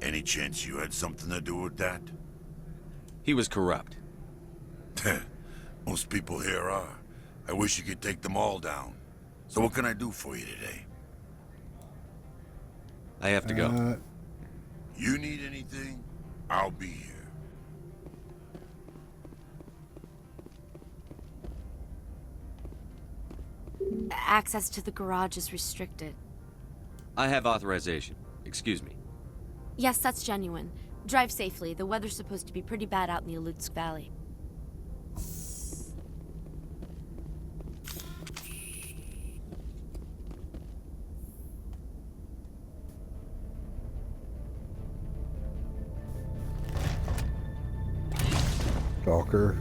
Any chance you had something to do with that? He was corrupt. Most people here are. I wish you could take them all down. So what can I do for you today? I have to go. You need anything? I'll be here. Access to the garage is restricted. I have authorization. Excuse me. Yes, that's genuine. Drive safely. The weather's supposed to be pretty bad out in the Alutsk Valley. Stalker.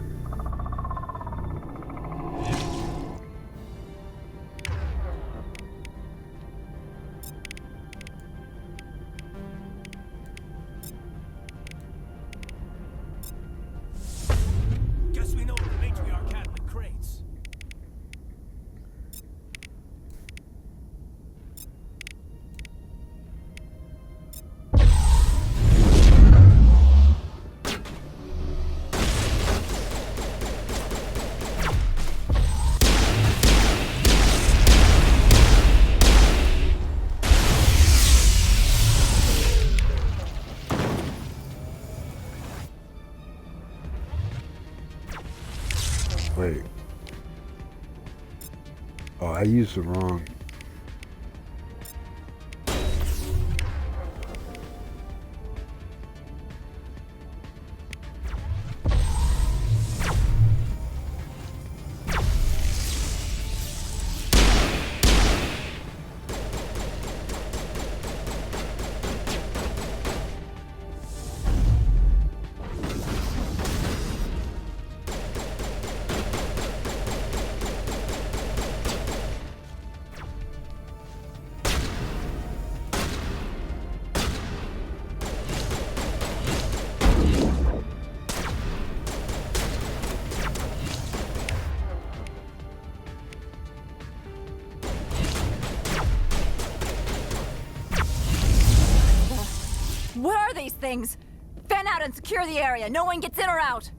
Guess we know what the matriarch had in the crates. Wait. Oh, I used the wrong. Where are these things? Fan out and secure the area. No one gets in or out.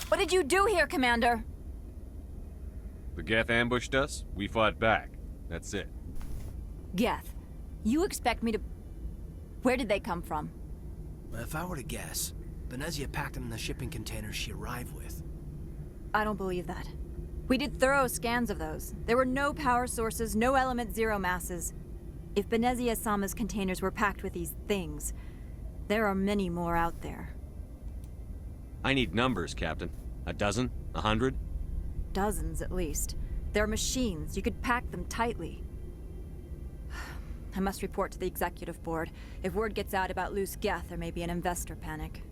What did you do here, Commander? The Geth ambushed us. We fought back. That's it. Geth. You expect me to... Where did they come from? If I were to guess, Benezia packed them in the shipping containers she arrived with. I don't believe that. We did thorough scans of those. There were no power sources, no element zero masses. If Benezia-sama's containers were packed with these things, there are many more out there. I need numbers, Captain. A dozen? 100? Dozens, at least. They're machines. You could pack them tightly. I must report to the executive board. If word gets out about loose Geth, there may be an investor panic.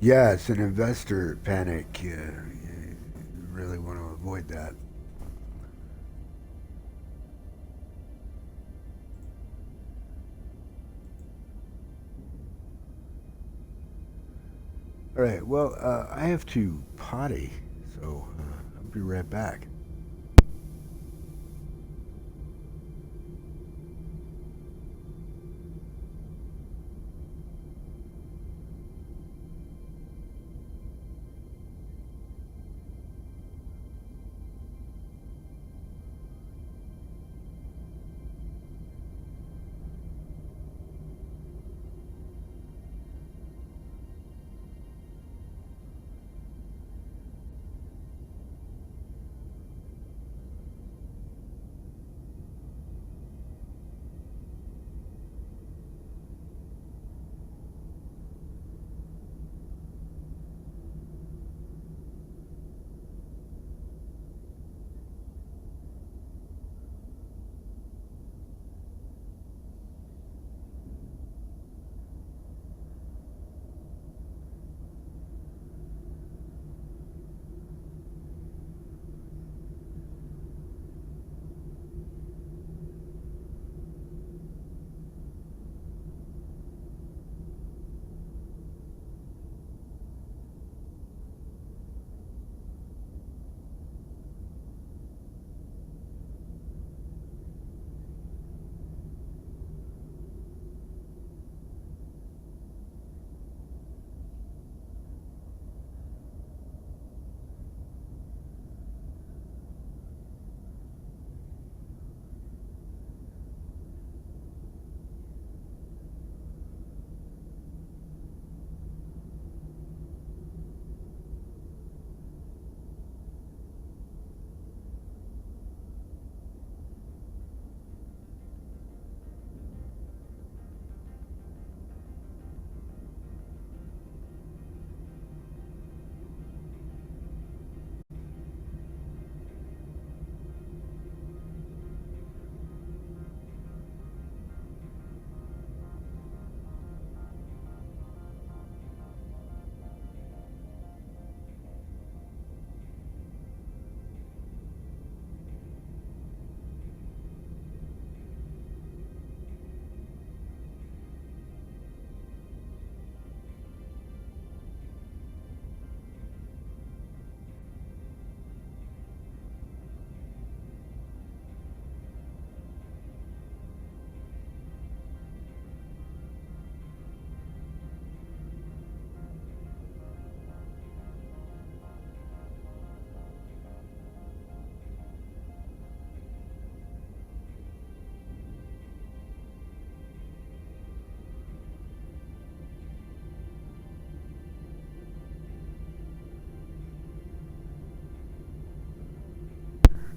Yeah, it's an investor panic. You really want to avoid that. All right, well, I have to potty, so I'll be right back.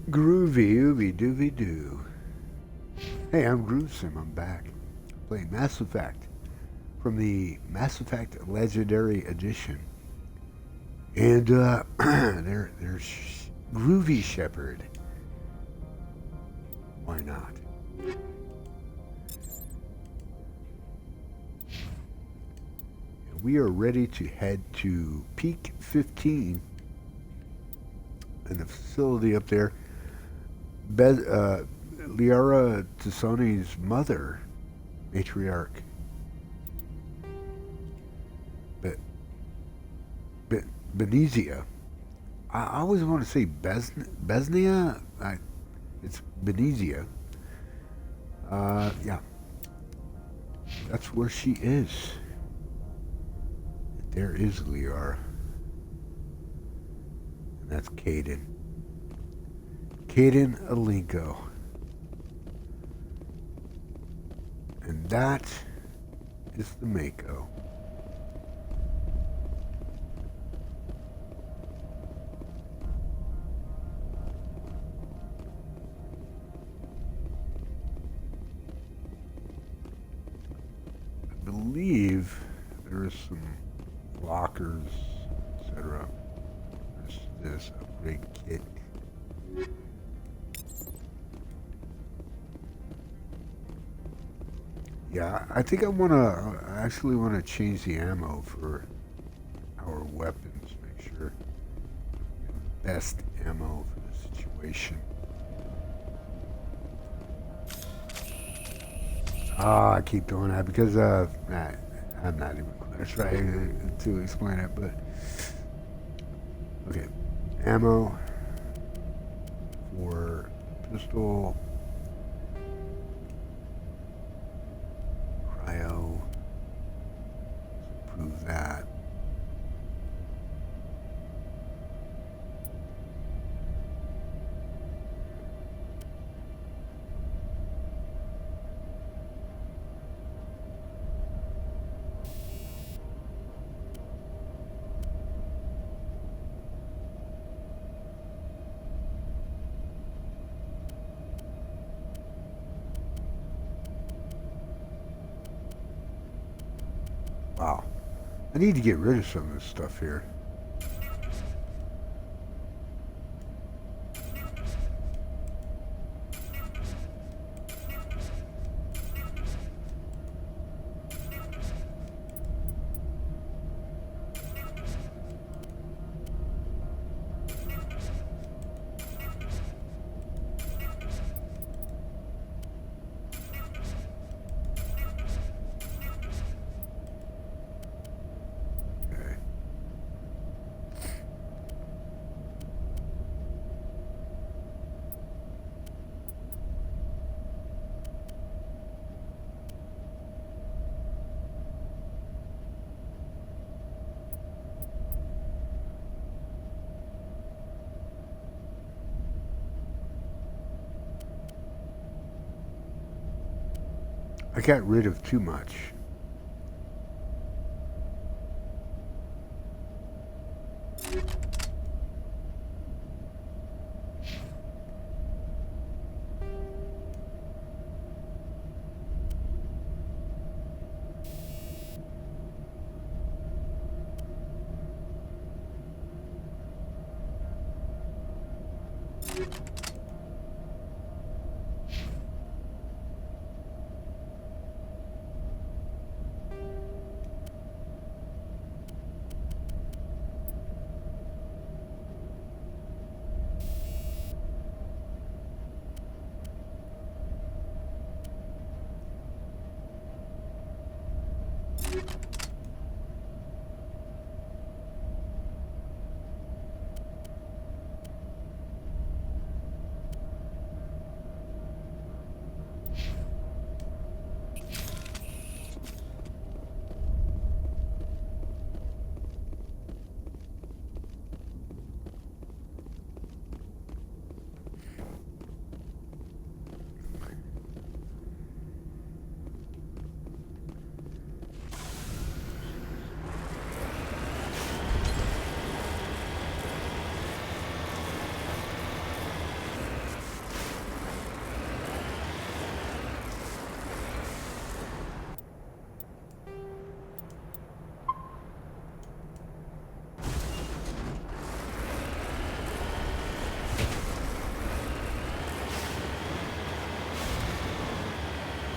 Groovy, ooby dooby doo. Hey, I'm Groovesome. I'm back. Playing Mass Effect from the Mass Effect Legendary Edition. And there's Groovy Shepherd. Why not? And we are ready to head to Pt.2 in the facility up there. Liara Tassoni's mother, matriarch. Benezia. I always want to say Besnia. It's Benezia. Yeah. That's where she is. There is Liara. And that's Caden. Caden Alinko. And that is the Mako. I believe there is some lockers, etc. There's this upgrade kit. Yeah, I think I actually want to change the ammo for our weapons. Make sure best ammo for the situation. Ah, I keep doing that because I'm not even going to try to explain it, but okay, ammo for pistol. Cryo. Prove that. Wow. I need to get rid of some of this stuff here. I got rid of too much.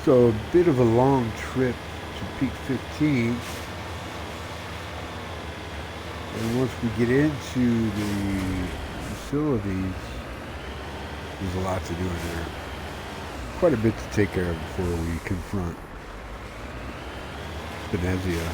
So a bit of a long trip to Pt.2. And once we get into the facilities, there's a lot to do in there. Quite a bit to take care of before we confront Benezia.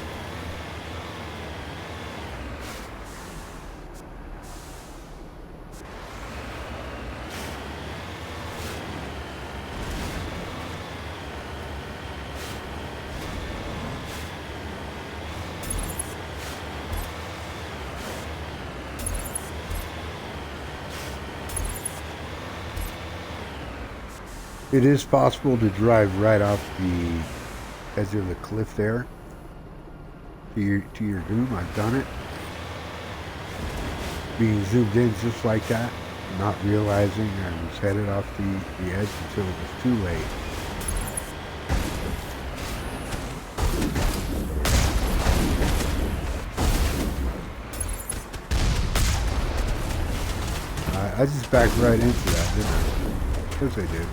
It is possible to drive right off the edge of the cliff there to your doom. I've done it. Being zoomed in just like that, not realizing I was headed off the edge until it was too late. I just backed right into that, didn't I? Of course I did.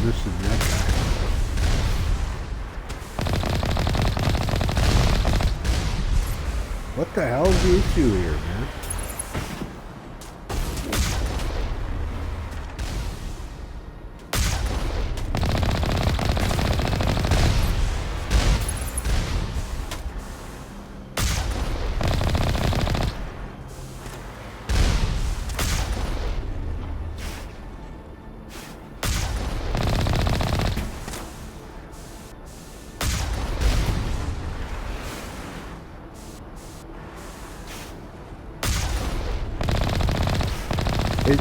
Missing that guy. What the hell is the issue here, man?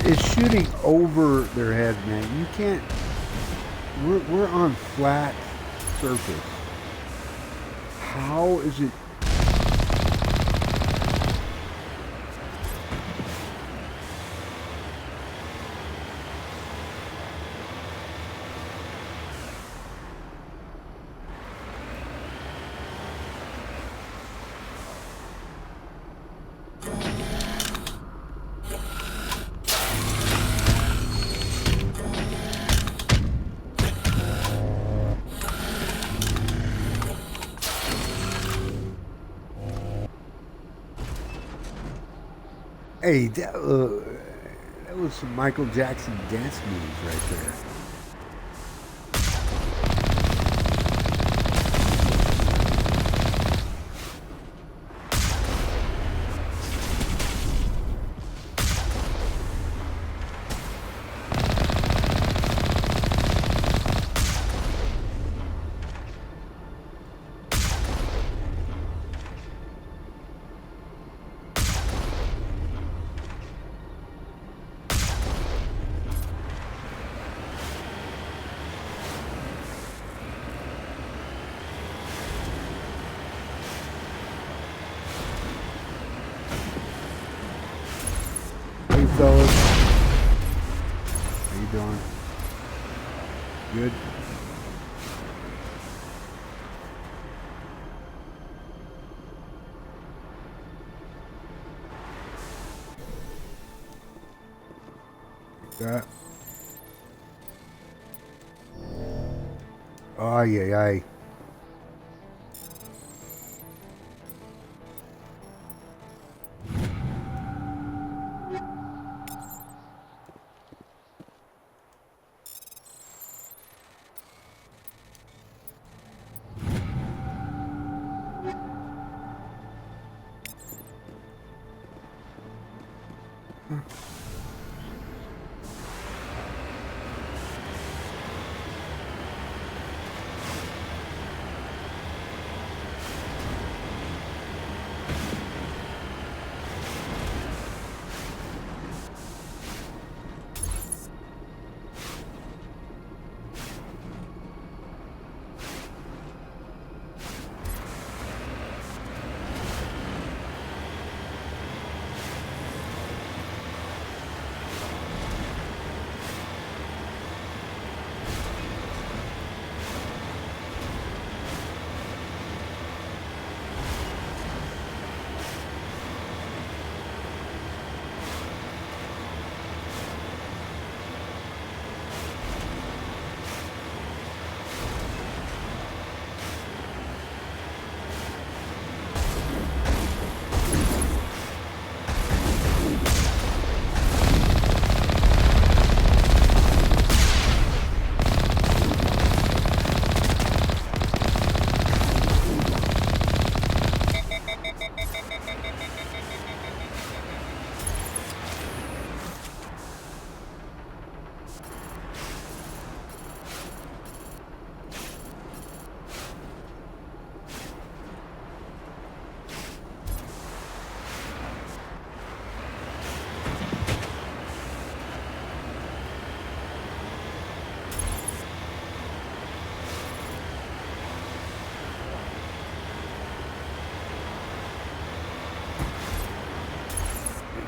It's shooting over their head, man. You can't. We're on flat surface. How is it? Hey, that was some Michael Jackson dance moves right there. Hey fellas, how you doing? Good? Like that. Ay, ay, ay.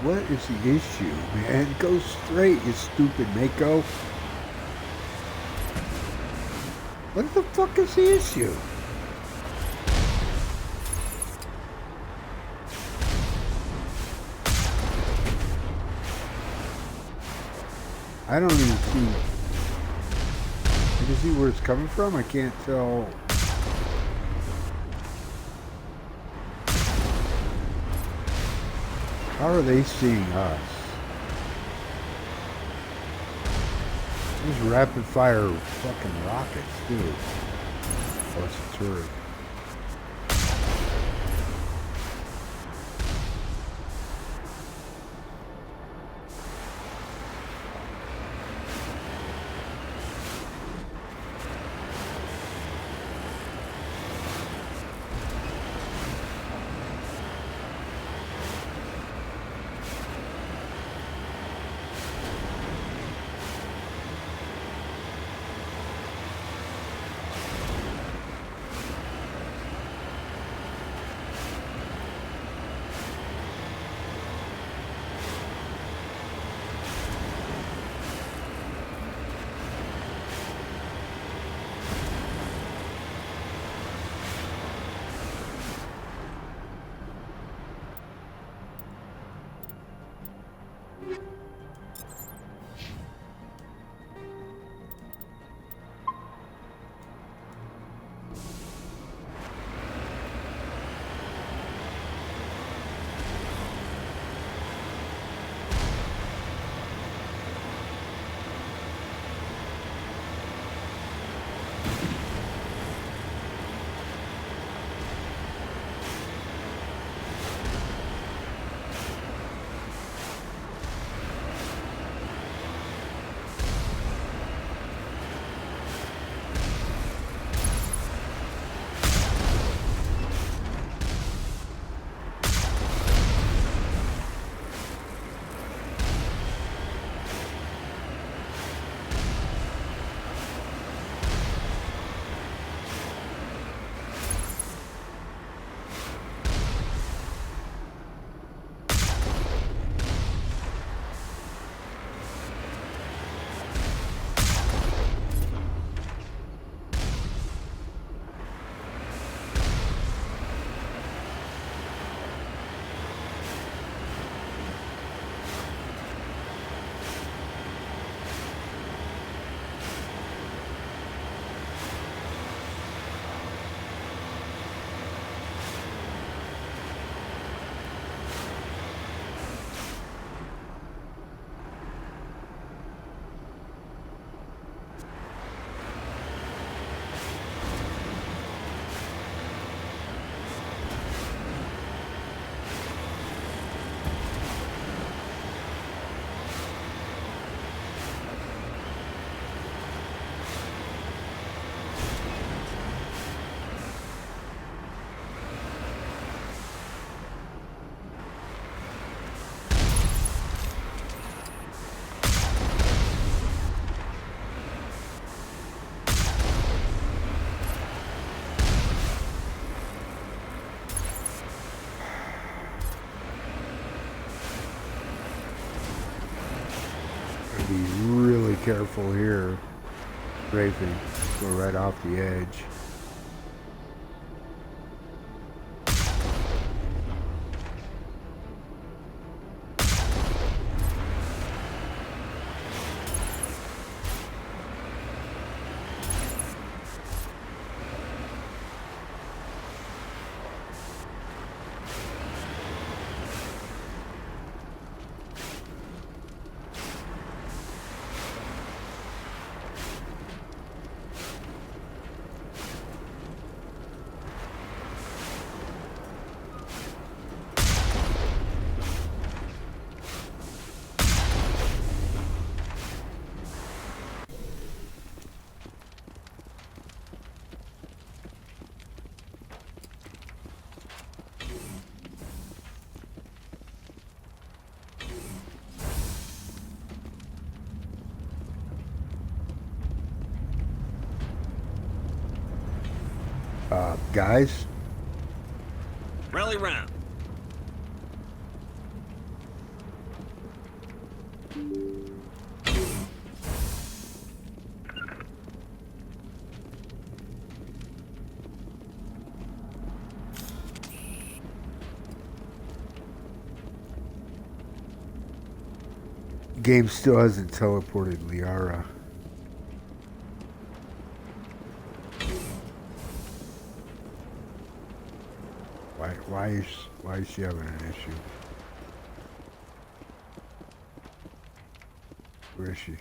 What is the issue, man? Go straight, you stupid Mako. What the fuck is the issue? I don't even see. I can see where it's coming from. I can't tell. How are they seeing us? These rapid fire fucking rockets, too. Oh, it's a turret. Be really careful here. Strafing. Go right off the edge. Guys, Rally round. Game still hasn't teleported Liara. Why is she having an issue? Where is she?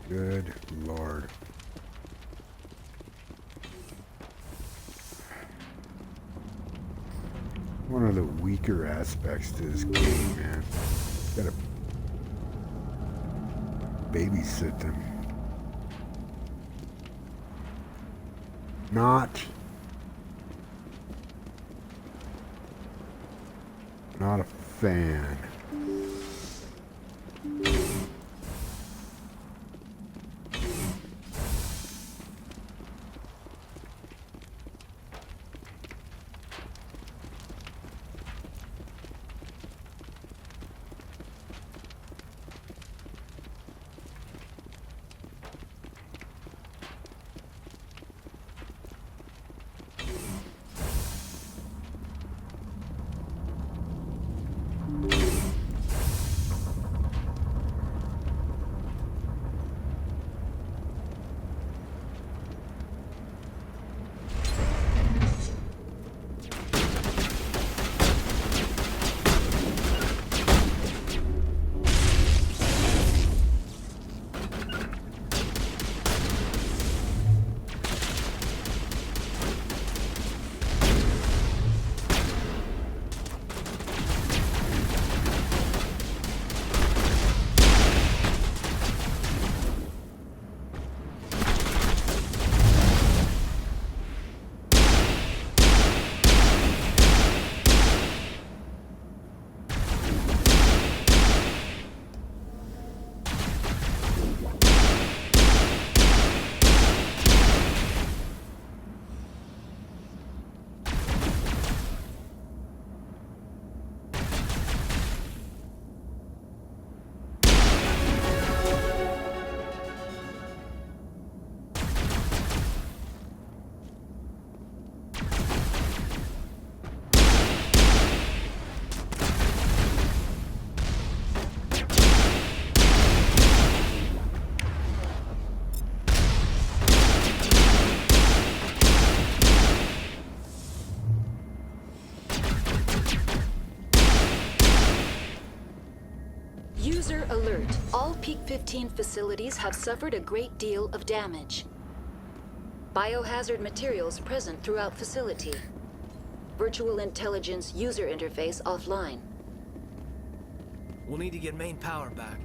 Good Lord. One of the weaker aspects to this game, man. Gotta babysit them. Not a fan. User alert. All Pt.2 facilities have suffered a great deal of damage. Biohazard materials present throughout facility. Virtual intelligence user interface offline. We'll need to get main power back.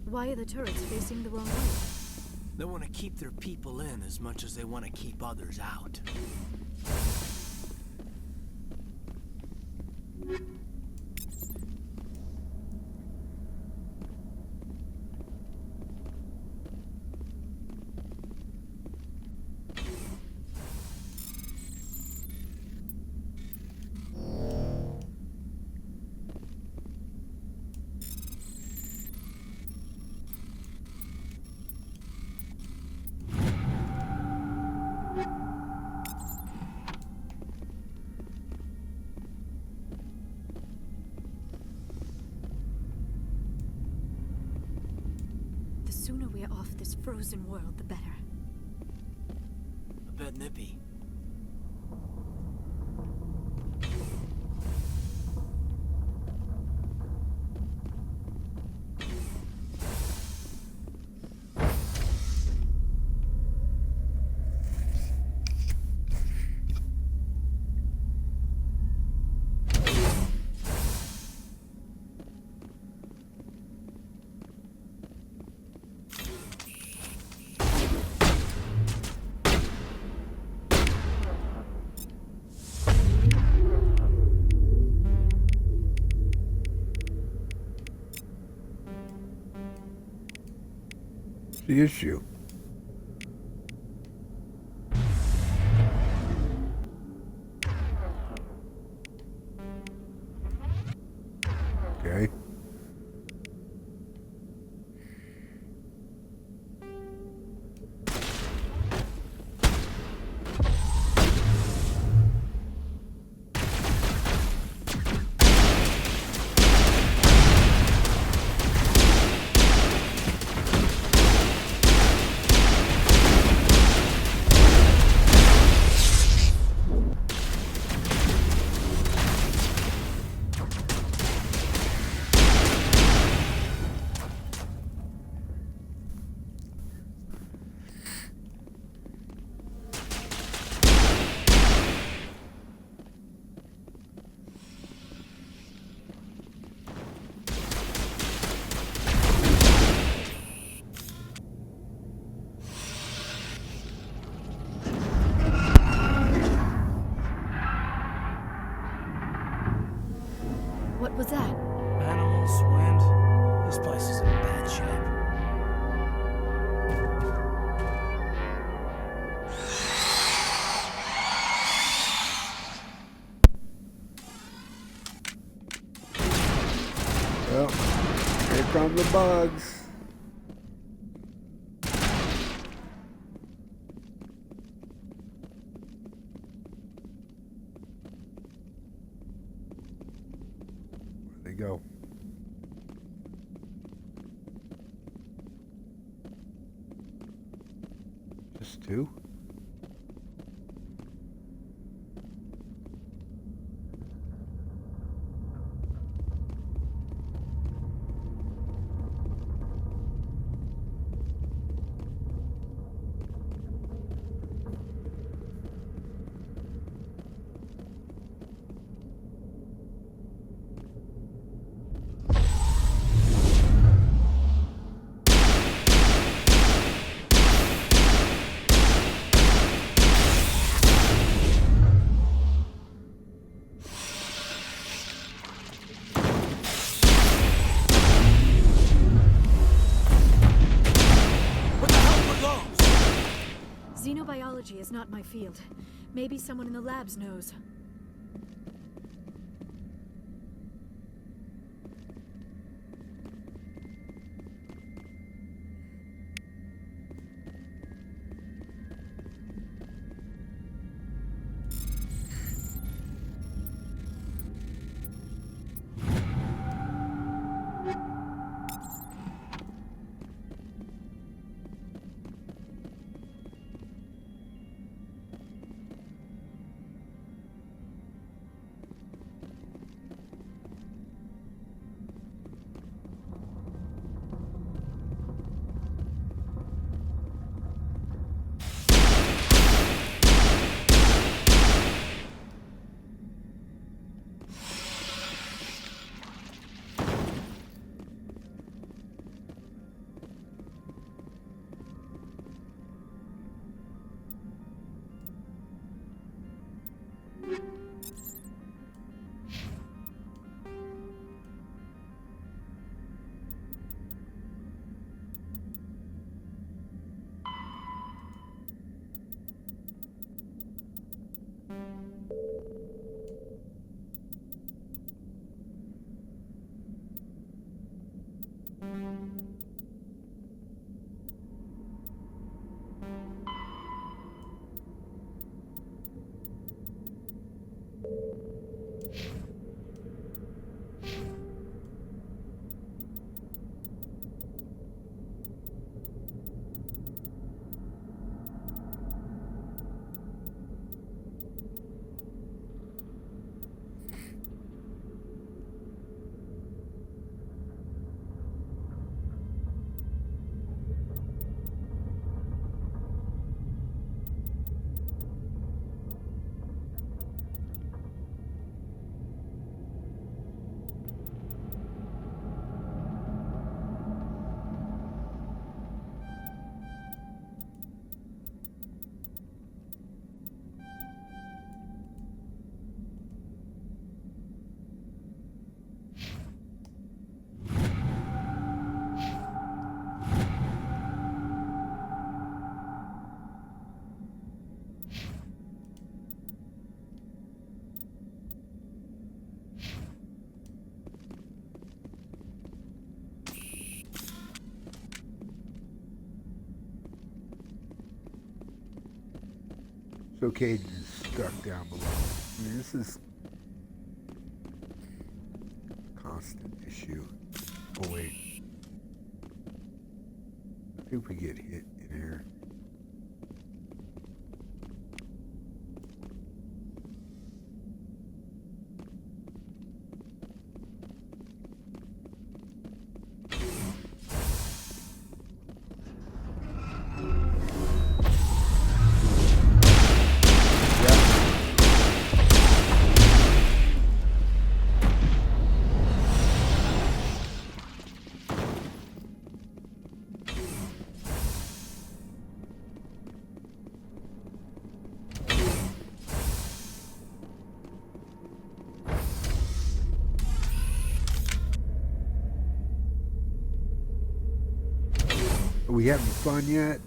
Why are the turrets facing the wrong way? They want to keep their people in as much as they want to keep others out. sooner we're off this frozen world, the better. A bit nippy. The issue. Okay. What was that? Animals, wind. This place is in bad shape. Well, here come the bugs. Where'd they go? Just two? Xenobiology is not my field. Maybe someone in the labs knows. Stockade is stuck down below. I mean, this is a constant issue. Oh wait. I think we get hit in here. Are we having fun yet?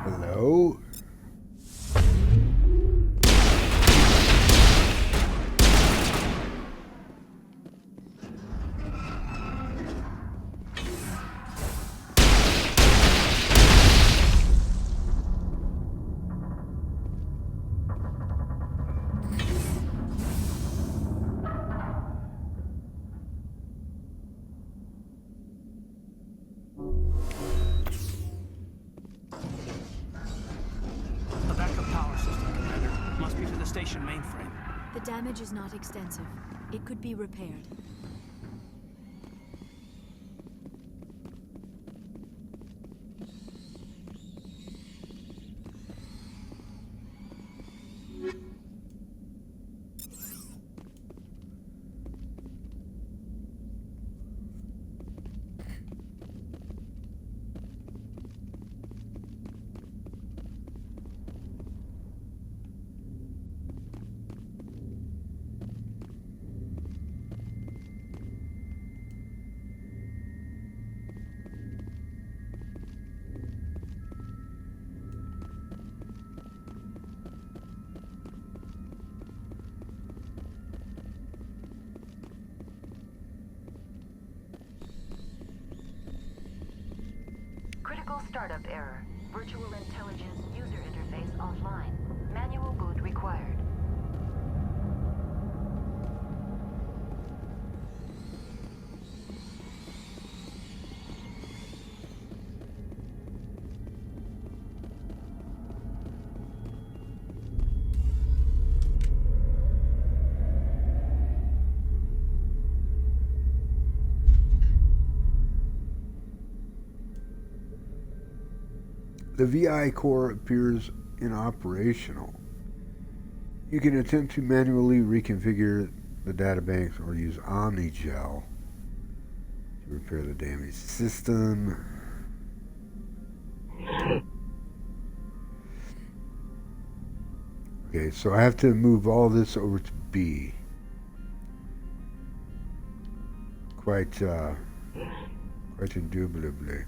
Hello? The backup power system, Commander. Must be to the station mainframe. The damage is not extensive. It could be repaired. Critical startup error. Virtual intelligence user interface offline. Manual boot required. The VI core appears inoperational. You can attempt to manually reconfigure the databanks or use OmniGel to repair the damaged system. Okay, so I have to move all this over to B. Quite indubitably.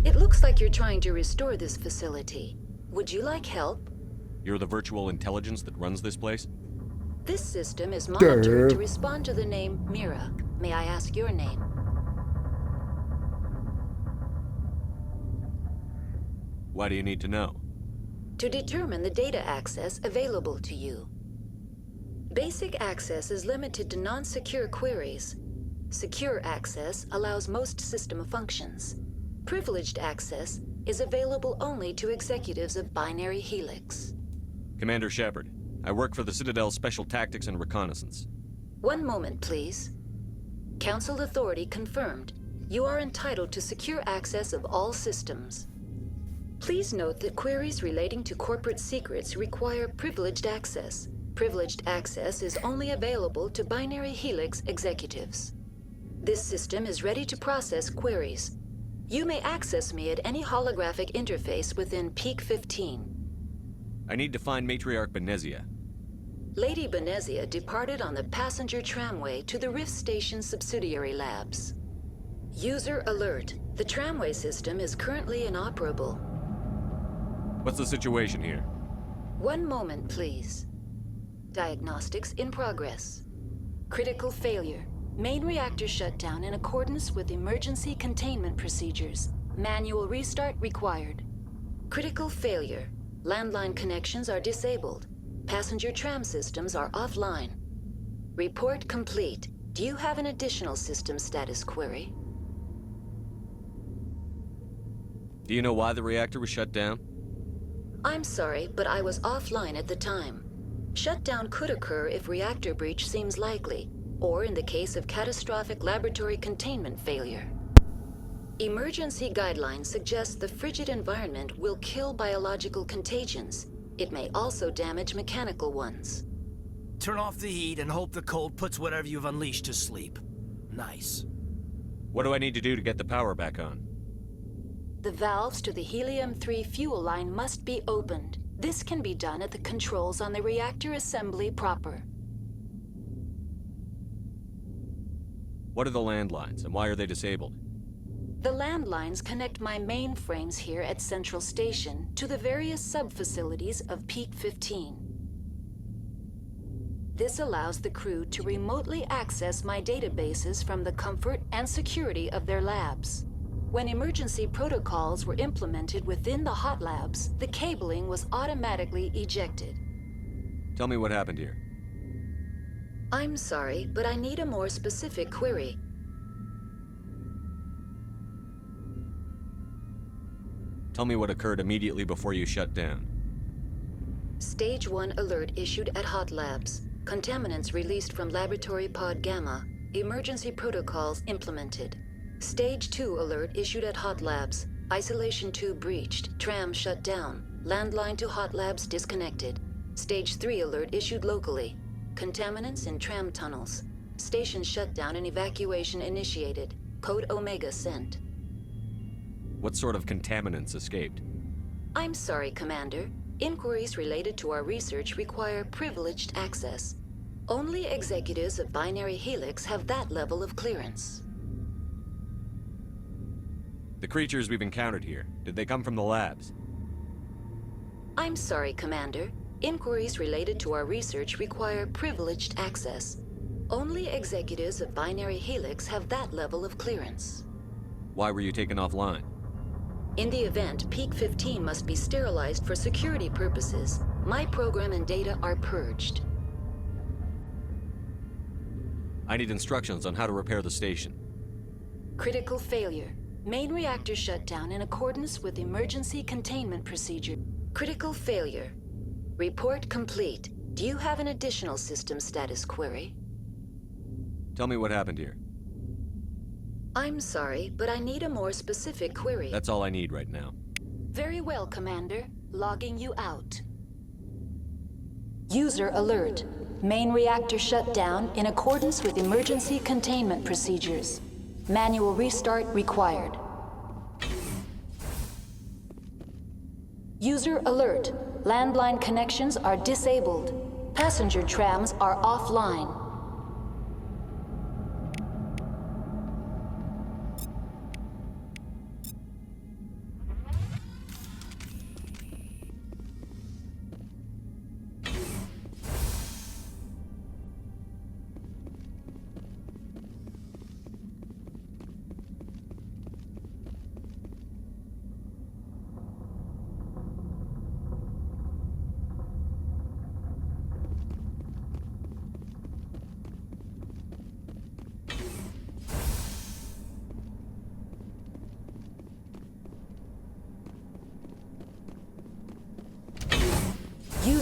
It looks like you're trying to restore this facility. Would you like help? You're the virtual intelligence that runs this place? This system is monitored Duh. to respond to the name Mira. May I ask your name? Why do you need to know? To determine the data access available to you. Basic access is limited to non-secure queries. Secure access allows most system functions. Privileged access is available only to executives of Binary Helix. Commander Shepard, I work for the Citadel's Special Tactics and Reconnaissance. One moment, please. Council authority confirmed. You are entitled to secure access of all systems. Please note that queries relating to corporate secrets require privileged access. Privileged access is only available to Binary Helix executives. This system is ready to process queries. You may access me at any holographic interface within Pt.2. I need to find Matriarch Benezia. Lady Benezia departed on the passenger tramway to the Rift Station subsidiary labs. User alert. The tramway system is currently inoperable. What's the situation here? One moment, please. Diagnostics in progress. Critical failure. Main reactor shutdown in accordance with emergency containment procedures. Manual restart required. Critical failure. Landline connections are disabled. Passenger tram systems are offline. Report complete. Do you have an additional system status query? Do you know why the reactor was shut down? I'm sorry, but I was offline at the time. Shutdown could occur if reactor breach seems likely, or in the case of catastrophic laboratory containment failure. Emergency guidelines suggest the frigid environment will kill biological contagions. It may also damage mechanical ones. Turn off the heat and hope the cold puts whatever you've unleashed to sleep. Nice. What do I need to do to get the power back on? The valves to the helium-3 fuel line must be opened. This can be done at the controls on the reactor assembly proper. What are the landlines, and why are they disabled? The landlines connect my mainframes here at Central Station to the various sub-facilities of Pt.2. This allows the crew to remotely access my databases from the comfort and security of their labs. When emergency protocols were implemented within the hot labs, the cabling was automatically ejected. Tell me what happened here. I'm sorry, but I need a more specific query. Tell me what occurred immediately before you shut down. Stage 1 alert issued at hot labs. Contaminants released from Laboratory Pod Gamma. Emergency protocols implemented. Stage 2 alert issued at hot labs. Isolation tube breached. Tram shut down. Landline to hot labs disconnected. Stage 3 alert issued locally. Contaminants in tram tunnels. Station shutdown and evacuation initiated. Code Omega sent. What sort of contaminants escaped? I'm sorry, Commander. Inquiries related to our research require privileged access. Only executives of Binary Helix have that level of clearance. The creatures we've encountered here, did they come from the labs? I'm sorry, Commander. Inquiries related to our research require privileged access. Only executives of Binary Helix have that level of clearance. Why were you taken offline? In the event, Pt.2 must be sterilized for security purposes. My program and data are purged. I need instructions on how to repair the station. Critical failure. Main reactor shutdown in accordance with emergency containment procedure. Critical failure. Report complete. Do you have an additional system status query? Tell me what happened here. I'm sorry, but I need a more specific query. That's all I need right now. Very well, Commander. Logging you out. User alert. Main reactor shut down in accordance with emergency containment procedures. Manual restart required. User alert. Landline connections are disabled. Passenger trams are offline.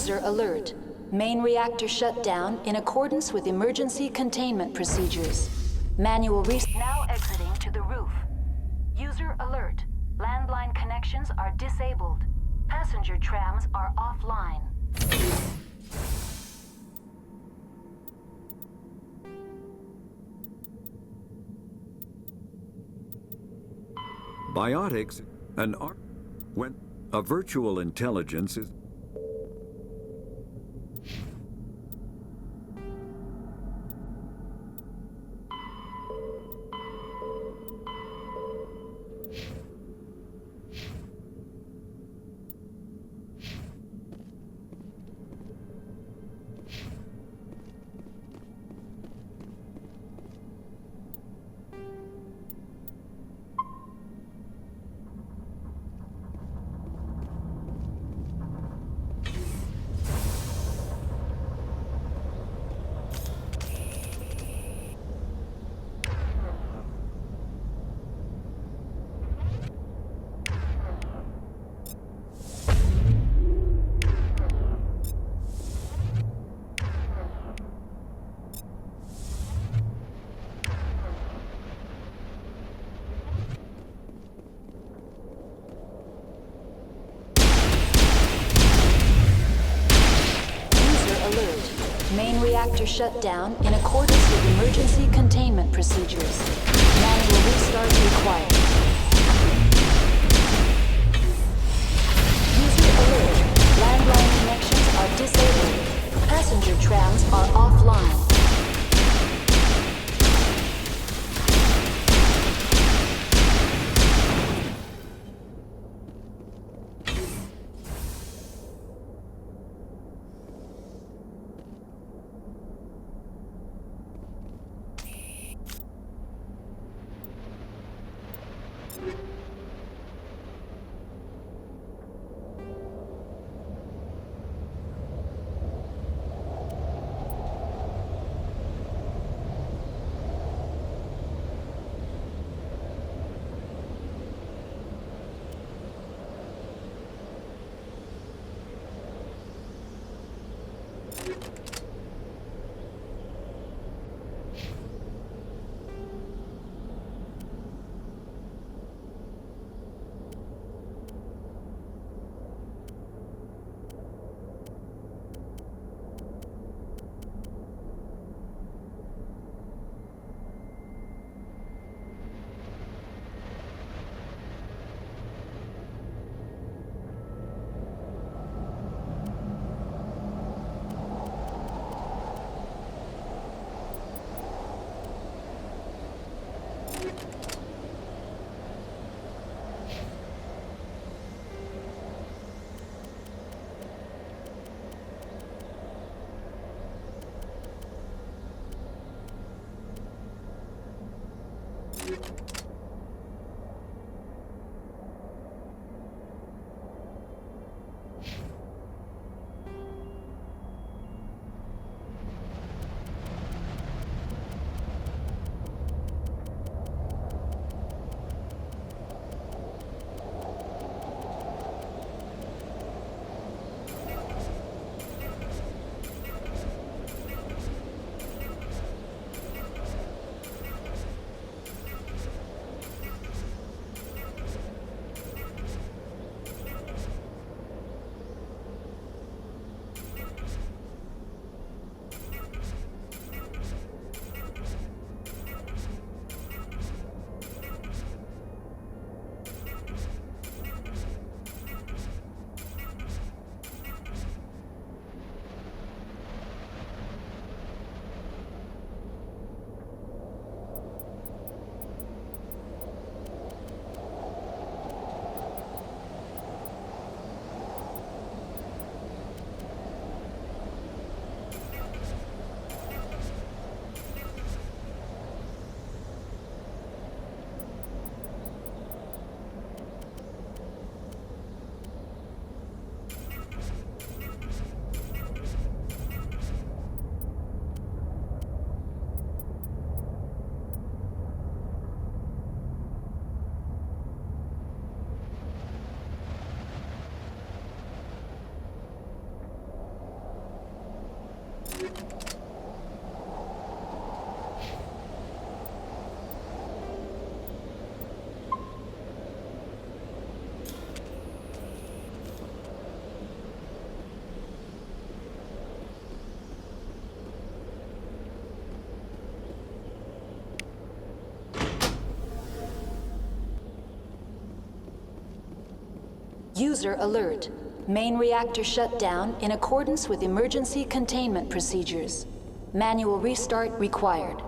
User alert. Main reactor shut down in accordance with emergency containment procedures. Manual Now exiting to the roof. User alert. Landline connections are disabled. Passenger trams are offline. Biotics, an art when a virtual intelligence is Main reactor shut down in accordance with emergency containment procedures. Manual restart required. User alert. Landline connections are disabled. Passenger trams are offline. User alert. Main reactor shut down in accordance with emergency containment procedures. Manual restart required.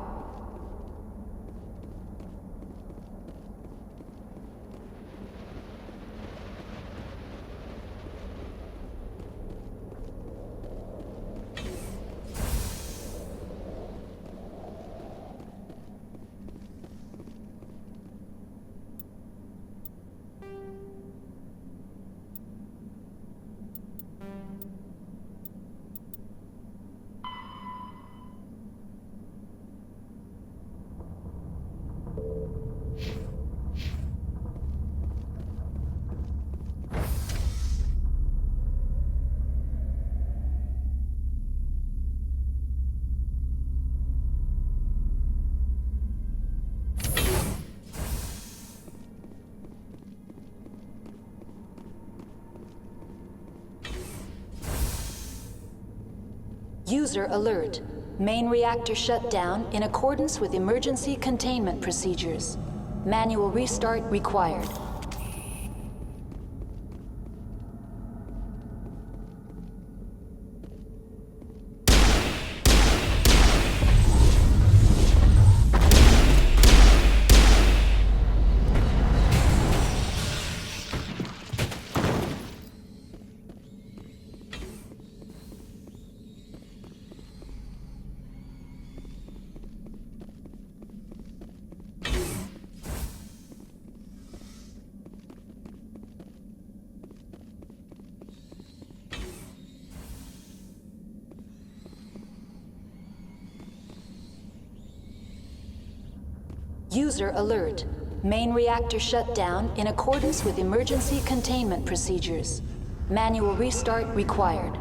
User alert. Main reactor shut down in accordance with emergency containment procedures. Manual restart required. User alert. Main reactor shut down in accordance with emergency containment procedures. Manual restart required.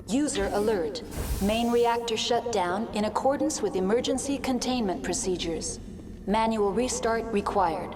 User alert. Main reactor shut down in accordance with emergency containment procedures. Manual restart required.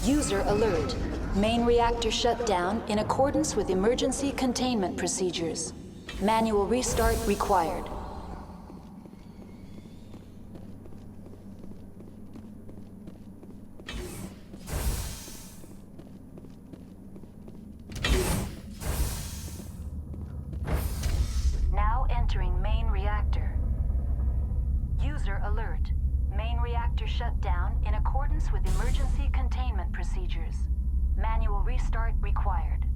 User alert. Main reactor shut down in accordance with emergency containment procedures. Manual restart required. Now entering main reactor. User alert. Main reactor shut down in accordance with emergency containment procedures. Manual restart required.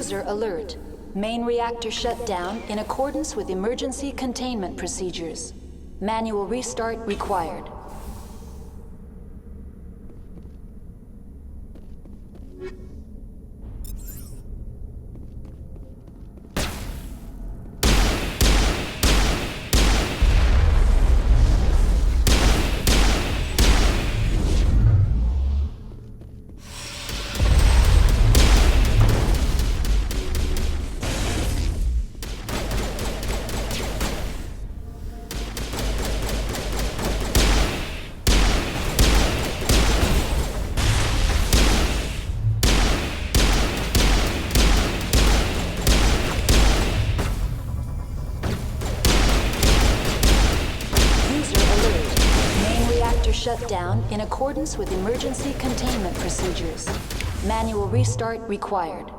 User alert. Main reactor shut down in accordance with emergency containment procedures. Manual restart required. Shut down in accordance with emergency containment procedures. Manual restart required.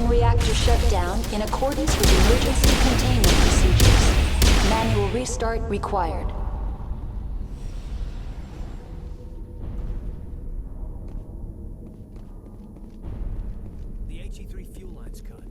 Reactor shut down in accordance with emergency containment procedures. Manual restart required. The HE3 fuel line's cut.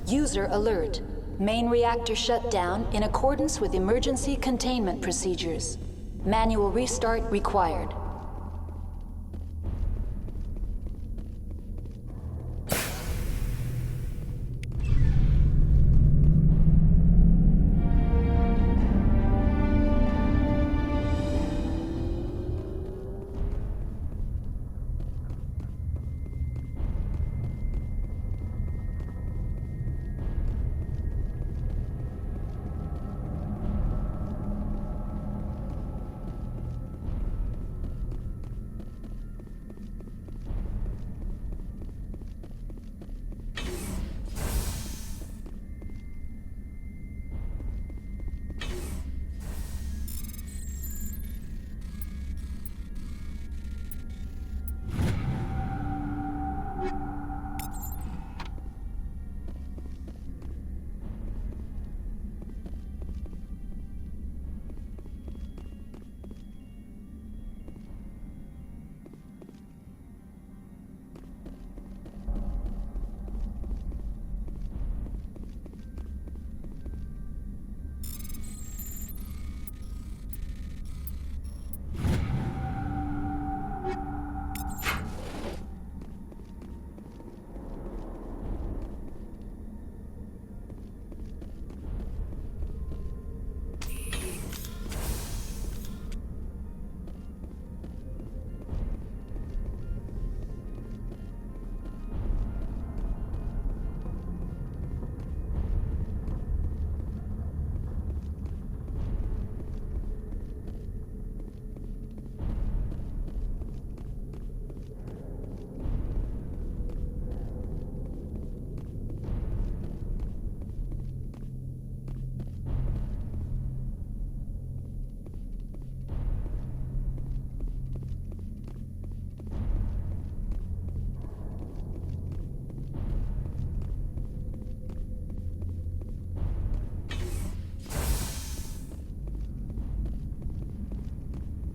User alert. Main reactor shut down in accordance with emergency containment procedures. Manual restart required.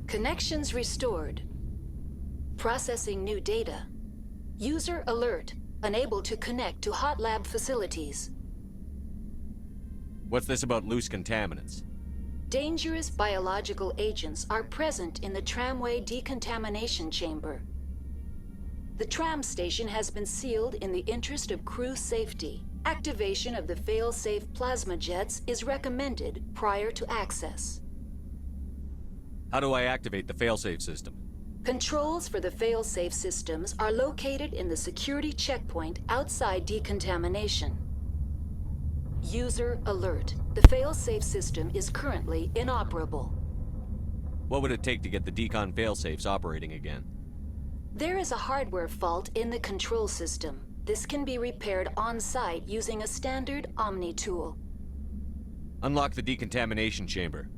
Connections restored. Processing new data. User alert. Unable to connect to hot lab facilities. What's this about loose contaminants? Dangerous biological agents are present in the tramway decontamination chamber. The tram station has been sealed in the interest of crew safety. Activation of the fail-safe plasma jets is recommended prior to access. How do I activate the failsafe system? Controls for the fail-safe systems are located in the security checkpoint outside decontamination. User alert. The fail-safe system is currently inoperable. What would it take to get the decon failsafes operating again? There is a hardware fault in the control system. This can be repaired on-site using a standard Omni tool. Unlock the decontamination chamber.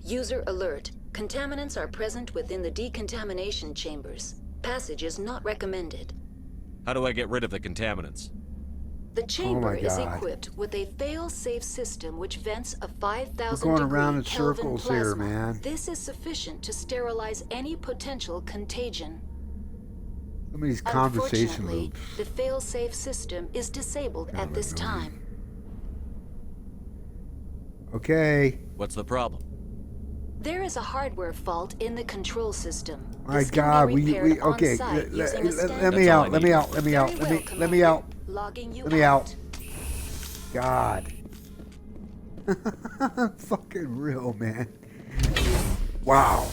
User alert. Contaminants are present within the decontamination chambers. Passage is not recommended. How do I get rid of the contaminants? The chamber is God. equipped with a fail-safe system which vents a 5,000 We're going degree around in Kelvin circles plasma. here, man. This is sufficient to sterilize any potential contagion. Some of these conversation Unfortunately, loops. the fail-safe system is disabled Kind at of this annoying. time. Okay. What's the problem? There is a hardware fault in the control system. My This can God, be we repaired okay. on-site using a Let standard- me That's all out. I Let me need. out. Let me out. Very Let well, me out. Commander. Logging you Let me out. out. God. Fucking real, man. Wow.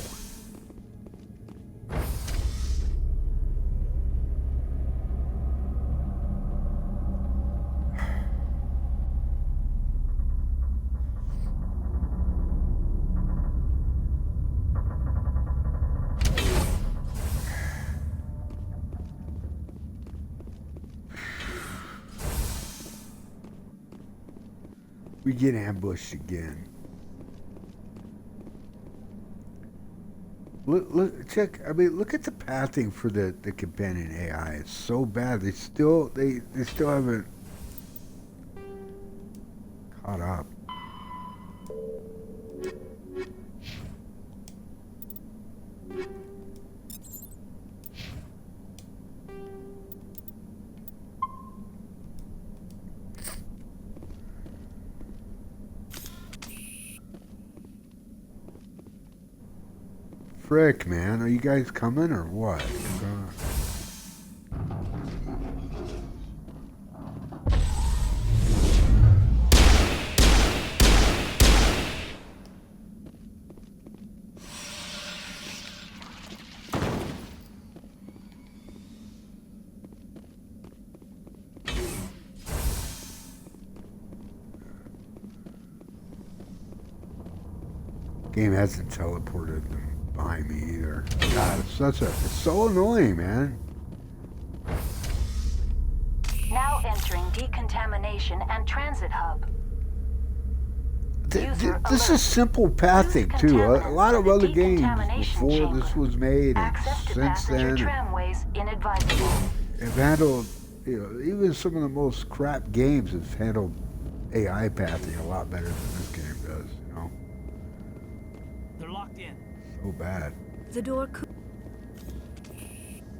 We get ambushed again. Check. I mean, look at the pathing for the companion AI. It's so bad. They still haven't caught up. Frick, man. Are you guys coming or what? Game hasn't teleported them behind me either. God, it's so annoying, man. Now entering decontamination and transit hub. This is simple pathing too. A lot of other games before this was made and Access to since passenger then tramways inadvisable. have handled, even some of the most crap games have handled AI pathing a lot better than this game does, They're locked in. So bad. The door could.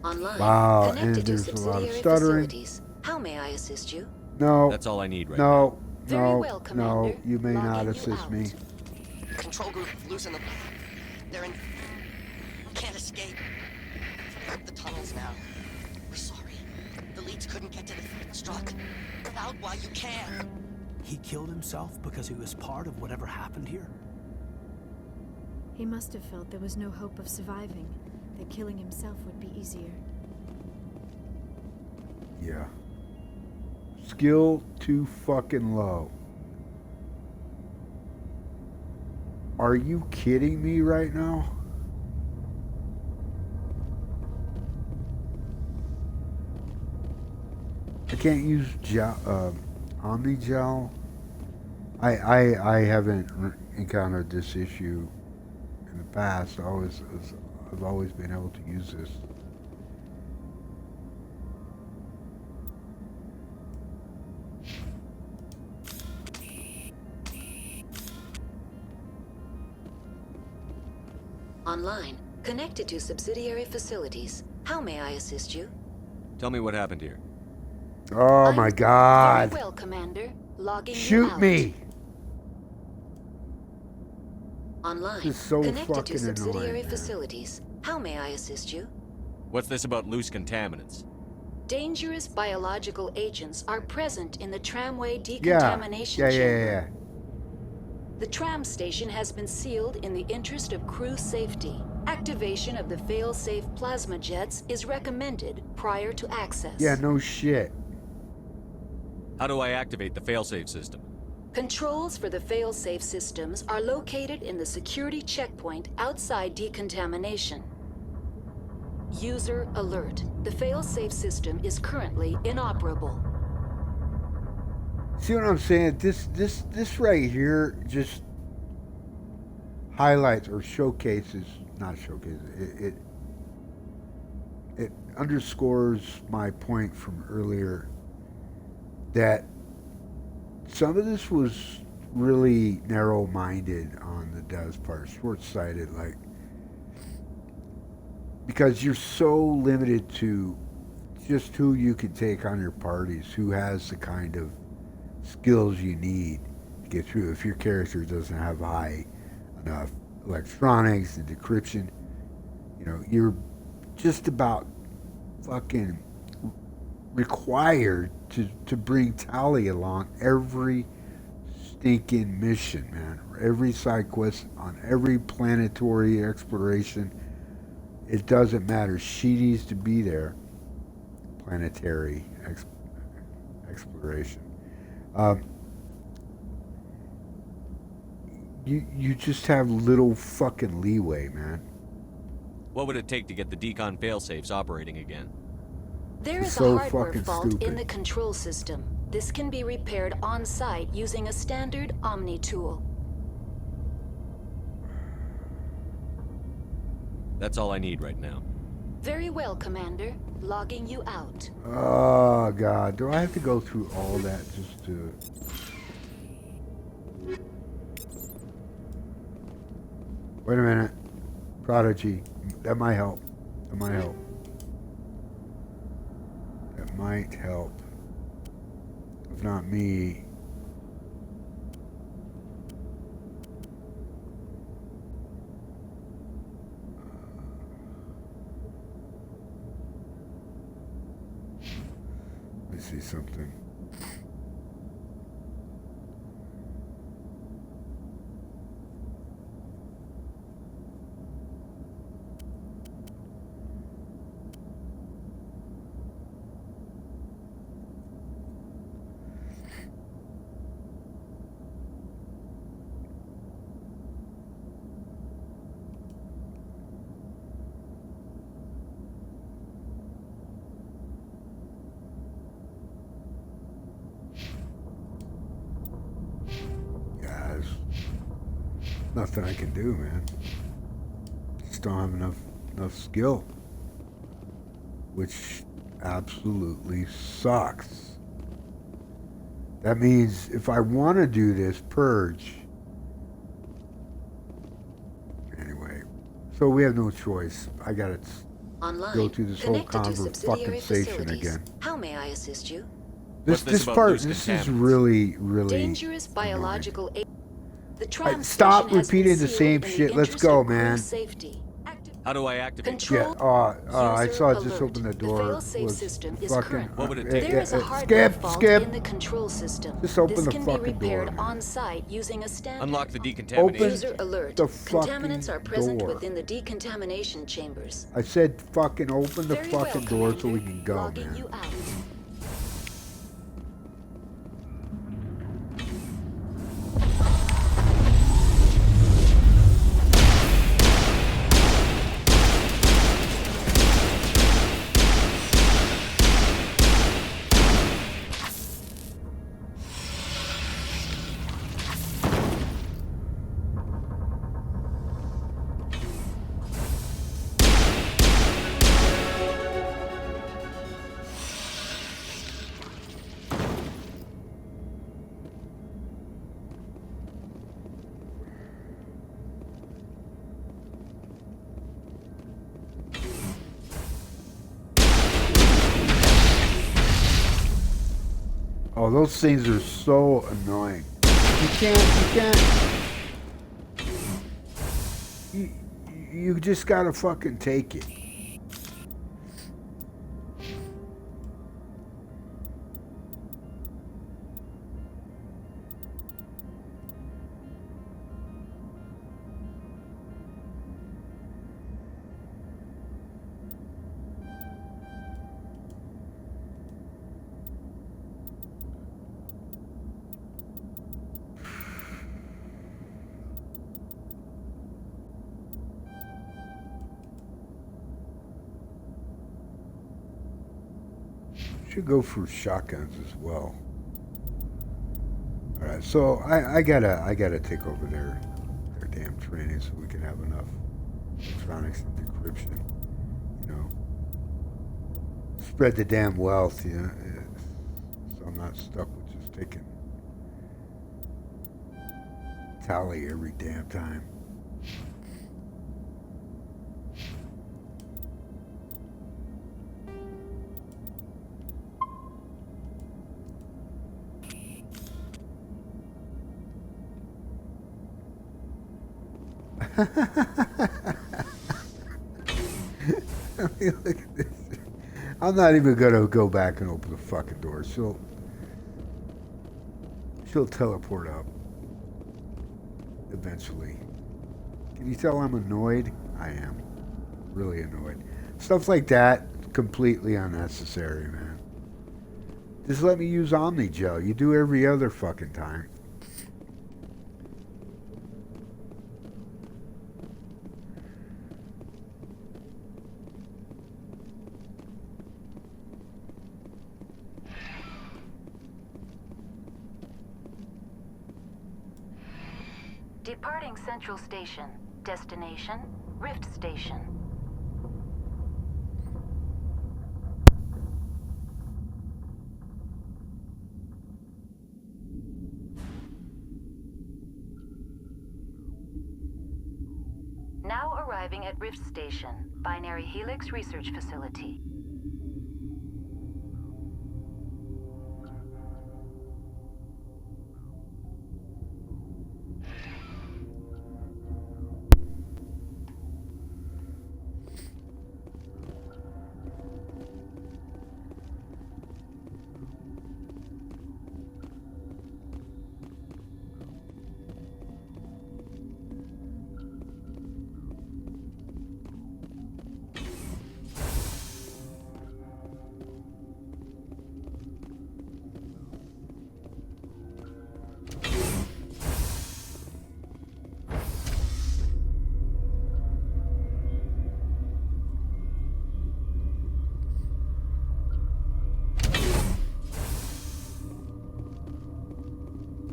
Online. Wow, Connected and to there's a lot of subsidiary stuttering. facilities. How may I assist you? No. That's all I need right now. No. Very No. well, No. Commander. You may Logging not you assist out. me. Control group, loosen them. They're in... Can't escape. They're up the tunnels now. We're sorry. The leads couldn't get to the struck. Get out while you can. He killed himself because he was part of whatever happened here? He must have felt there was no hope of surviving, that killing himself would be easier. Yeah. Skill too fucking low. Are you kidding me right now? I can't use Omni-Gel. I haven't encountered this issue in the past. I've always been able to use this. Online. Connected to subsidiary facilities. How may I assist you? Tell me what happened here. Oh my God. Very well, Commander. Logging you Shoot out. me. Online. This is so Connected fucking to subsidiary annoying, man. facilities. How may I assist you? What's this about loose contaminants? Dangerous biological agents are present in the tramway Yeah. decontamination Yeah, chamber. yeah. The tram station has been sealed in the interest of crew safety. Activation of the fail-safe plasma jets is recommended prior to access. Yeah, no shit. How do I activate the failsafe system? Controls for the fail-safe systems are located in the security checkpoint outside decontamination. User alert. The fail-safe system is currently inoperable. See what I'm saying? This right here just highlights or showcases, not showcases, it underscores my point from earlier that some of this was really narrow-minded on the dev's part, short-sighted, like, because you're so limited to just who you can take on your parties, who has the kind of skills you need to get through. If your character doesn't have high enough electronics and decryption, you know, you're just about fucking required to bring Tally along every stinking mission, man. Every side quest on every planetary exploration. It doesn't matter. She needs to be there. Planetary exploration. You just have little fucking leeway, man. What would it take to get the decon failsafes operating again? There is So a hardware fucking fault in stupid. the control system. This can be repaired on-site using a standard Omni tool. That's all I need right now. Very well, Commander. Logging you out. Oh, God. Do I have to go through all that just to... Wait a minute. Prodigy. That might help. That might help. That might help. If not me... Let me see something. Yeah, there's nothing I can do, man. Just don't have enough skill. Which absolutely sucks. That means if I want to do this purge... Anyway, so we have no choice. I gotta Online. go through this whole Connected to subsidiary conversation facilities. again. How may I assist you? What's This about part, loose this is contaminants? really Dangerous biological The tram stop station has been repeating the sealed same in the shit. Let's interest go, of crew man. Safety. How do I activate? Control. I User saw it just alert. open the door. The fail-safe was system is fucking, current. What would it take? There is a hardware fault skip. in the control system. Just open this the can fucking be repaired door, man. on-site using a standard. Unlock the Open decontamination. User alert. the Contaminants are fucking present door. within the decontamination chambers. I said fucking open the Very well, fucking door so we Commander. can go, Logging man. you out. Oh, those things are so annoying. You can't. You just gotta fucking take it. Should go for shotguns as well. All right, so I gotta take over their damn training so we can have enough electronics and decryption. You know, spread the damn wealth. You know, so I'm not stuck with just taking tally every damn time. I mean, look at this. I'm not even gonna go back and open the fucking door. She'll teleport up eventually. Can you tell I'm annoyed? I am. Really annoyed. Stuff like that, completely unnecessary, man. Just let me use Omnigel. You do every other fucking time. Departing Central Station. Destination, Rift Station. Now arriving at Rift Station, Binary Helix Research Facility.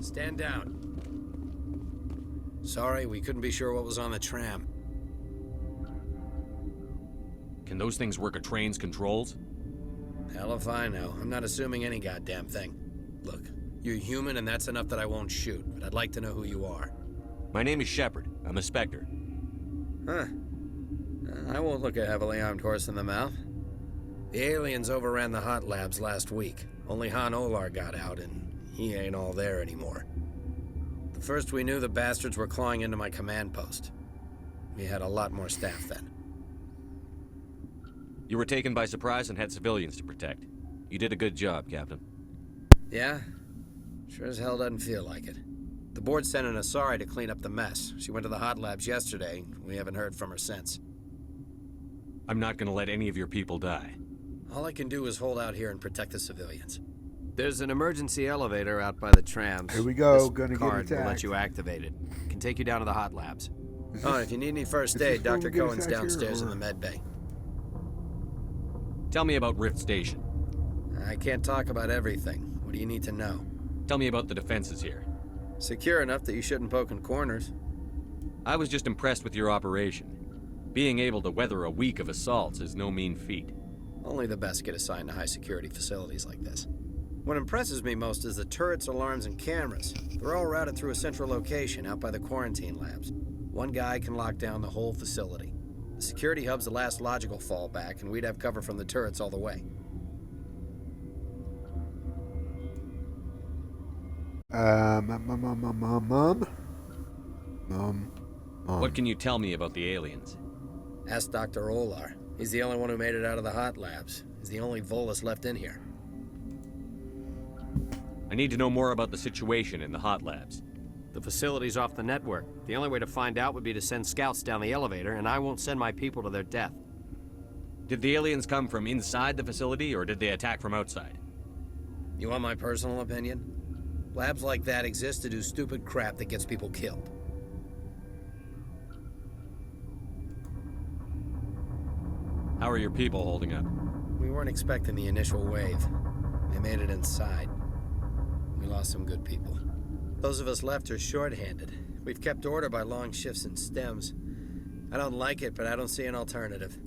Stand down. Sorry, we couldn't be sure what was on the tram. Can those things work a train's controls? Hell if I know. I'm not assuming any goddamn thing. Look, you're human and that's enough that I won't shoot, but I'd like to know who you are. My name is Shepard. I'm a Spectre. Huh. I won't look a heavily armed horse in the mouth. The aliens overran the hot labs last week. Only Han Olar got out, and he ain't all there anymore. The first we knew, the bastards were clawing into my command post. We had a lot more staff then. You were taken by surprise and had civilians to protect. You did a good job, Captain. Yeah? Sure as hell doesn't feel like it. The board sent an Asari to clean up the mess. She went to the hot labs yesterday. We haven't heard from her since. I'm not gonna let any of your people die. All I can do is hold out here and protect the civilians. There's an emergency elevator out by the trams. Here we go. This Gonna card get will let attacked. you activate it. Can take you down to the hot labs. Oh, and if you need any first aid, this Dr. gonna get Cohen's attacked here, downstairs in or- the med bay. Tell me about Rift Station. I can't talk about everything. What do you need to know? Tell me about the defenses here. Secure enough that you shouldn't poke in corners. I was just impressed with your operation. Being able to weather a week of assaults is no mean feat. Only the best get assigned to high-security facilities like this. What impresses me most is the turrets, alarms, and cameras. They're all routed through a central location out by the quarantine labs. One guy can lock down the whole facility. The security hub's the last logical fallback, and we'd have cover from the turrets all the way. Mom. What can you tell me about the aliens? Ask Dr. Olar. He's the only one who made it out of the hot labs. He's the only Volus left in here. I need to know more about the situation in the hot labs. The facility's off the network. The only way to find out would be to send scouts down the elevator, and I won't send my people to their death. Did the aliens come from inside the facility, or did they attack from outside? You want my personal opinion? Labs like that exist to do stupid crap that gets people killed. How are your people holding up? We weren't expecting the initial wave. They made it inside. We lost some good people. Those of us left are short-handed. We've kept order by long shifts and stems. I don't like it, but I don't see an alternative.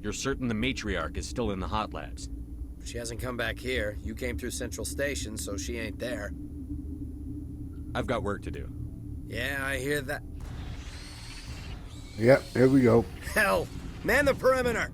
You're certain the matriarch is still in the hot labs? She hasn't come back here. You came through Central Station, so she ain't there. I've got work to do. Yeah, I hear that. Yep, here we go. Hell! Man the perimeter!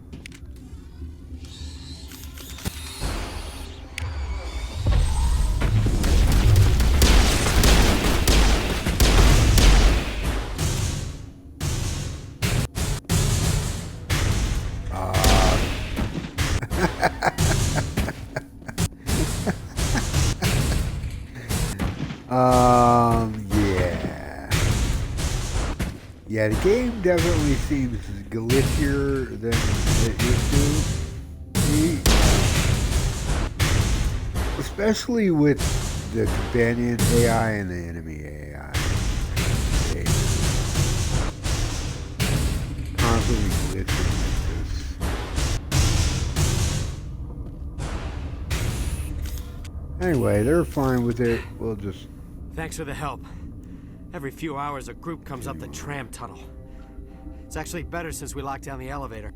Yeah. Yeah, the game definitely seems glitchier than it used to be. Especially with the companion AI and the enemy AI. They constantly glitching like this. Anyway, they're fine with it. We'll just... Thanks for the help. Every few hours, a group comes up the tram tunnel. It's actually better since we locked down the elevator.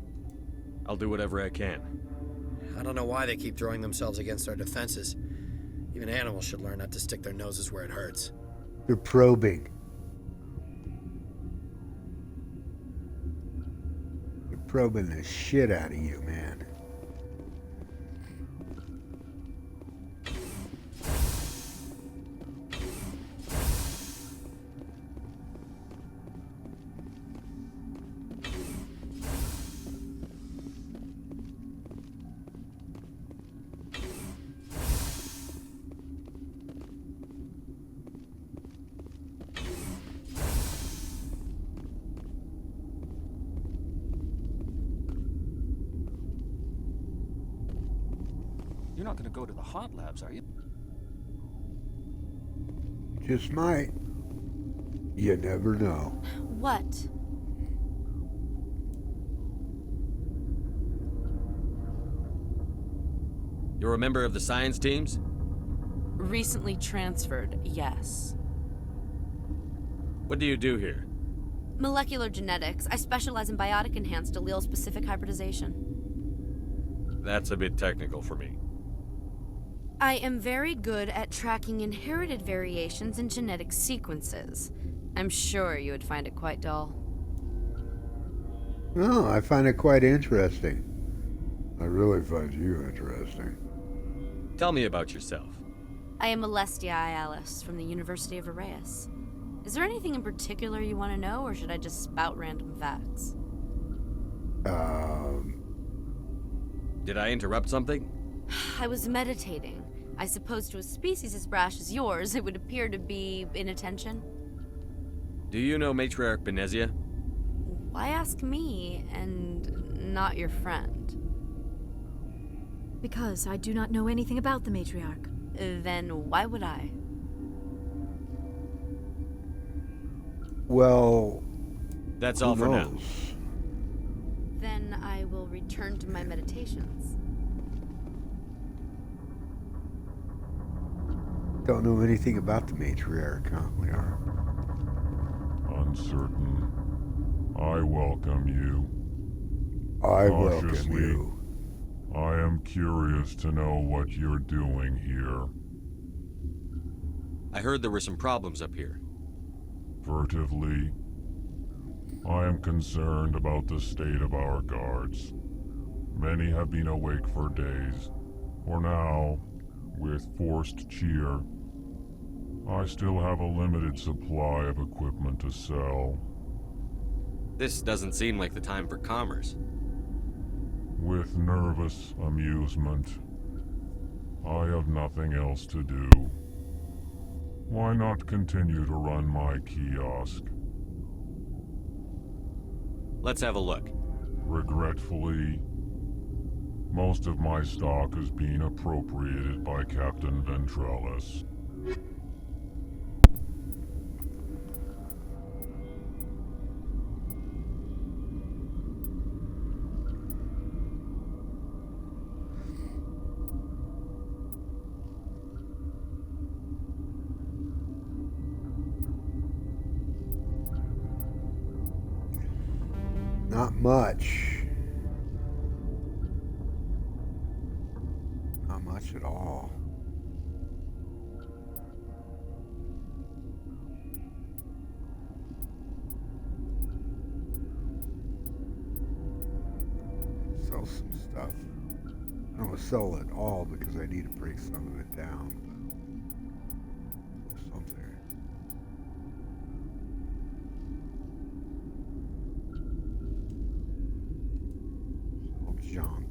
I'll do whatever I can. I don't know why they keep throwing themselves against our defenses. Even animals should learn not to stick their noses where it hurts. They're probing. They're probing the shit out of you, man. You're not going to go to the hot labs, are you? Just might. You never know. What? You're a member of the science teams? Recently transferred, yes. What do you do here? Molecular genetics. I specialize in biotic-enhanced allele-specific hybridization. That's a bit technical for me. I am very good at tracking inherited variations in genetic sequences. I'm sure you would find it quite dull. No, I find it quite interesting. I really find you interesting. Tell me about yourself. I am Alestia Ialis from the University of Arraeus. Is there anything in particular you want to know, or should I just spout random facts? Did I interrupt something? I was meditating. I suppose to a species as brash as yours, it would appear to be inattention. Do you know Matriarch Benezia? Why ask me, and not your friend? Because I do not know anything about the matriarch. Then why would I? Well... That's all for now. Then I will return to my meditations. Don't know anything about the matriarch, huh? We are. Uncertain. I welcome you. I welcome you. I am curious to know what you're doing here. I heard there were some problems up here. Furtively. I am concerned about the state of our guards. Many have been awake for days, or now, with forced cheer. I still have a limited supply of equipment to sell. This doesn't seem like the time for commerce. With nervous amusement. I have nothing else to do. Why not continue to run my kiosk? Let's have a look. Regretfully, most of my stock is being appropriated by Captain Ventrellus. Not much. Not much at all. Sell some stuff. I don't want to sell it all because I need to break some of it down. Something. Junk.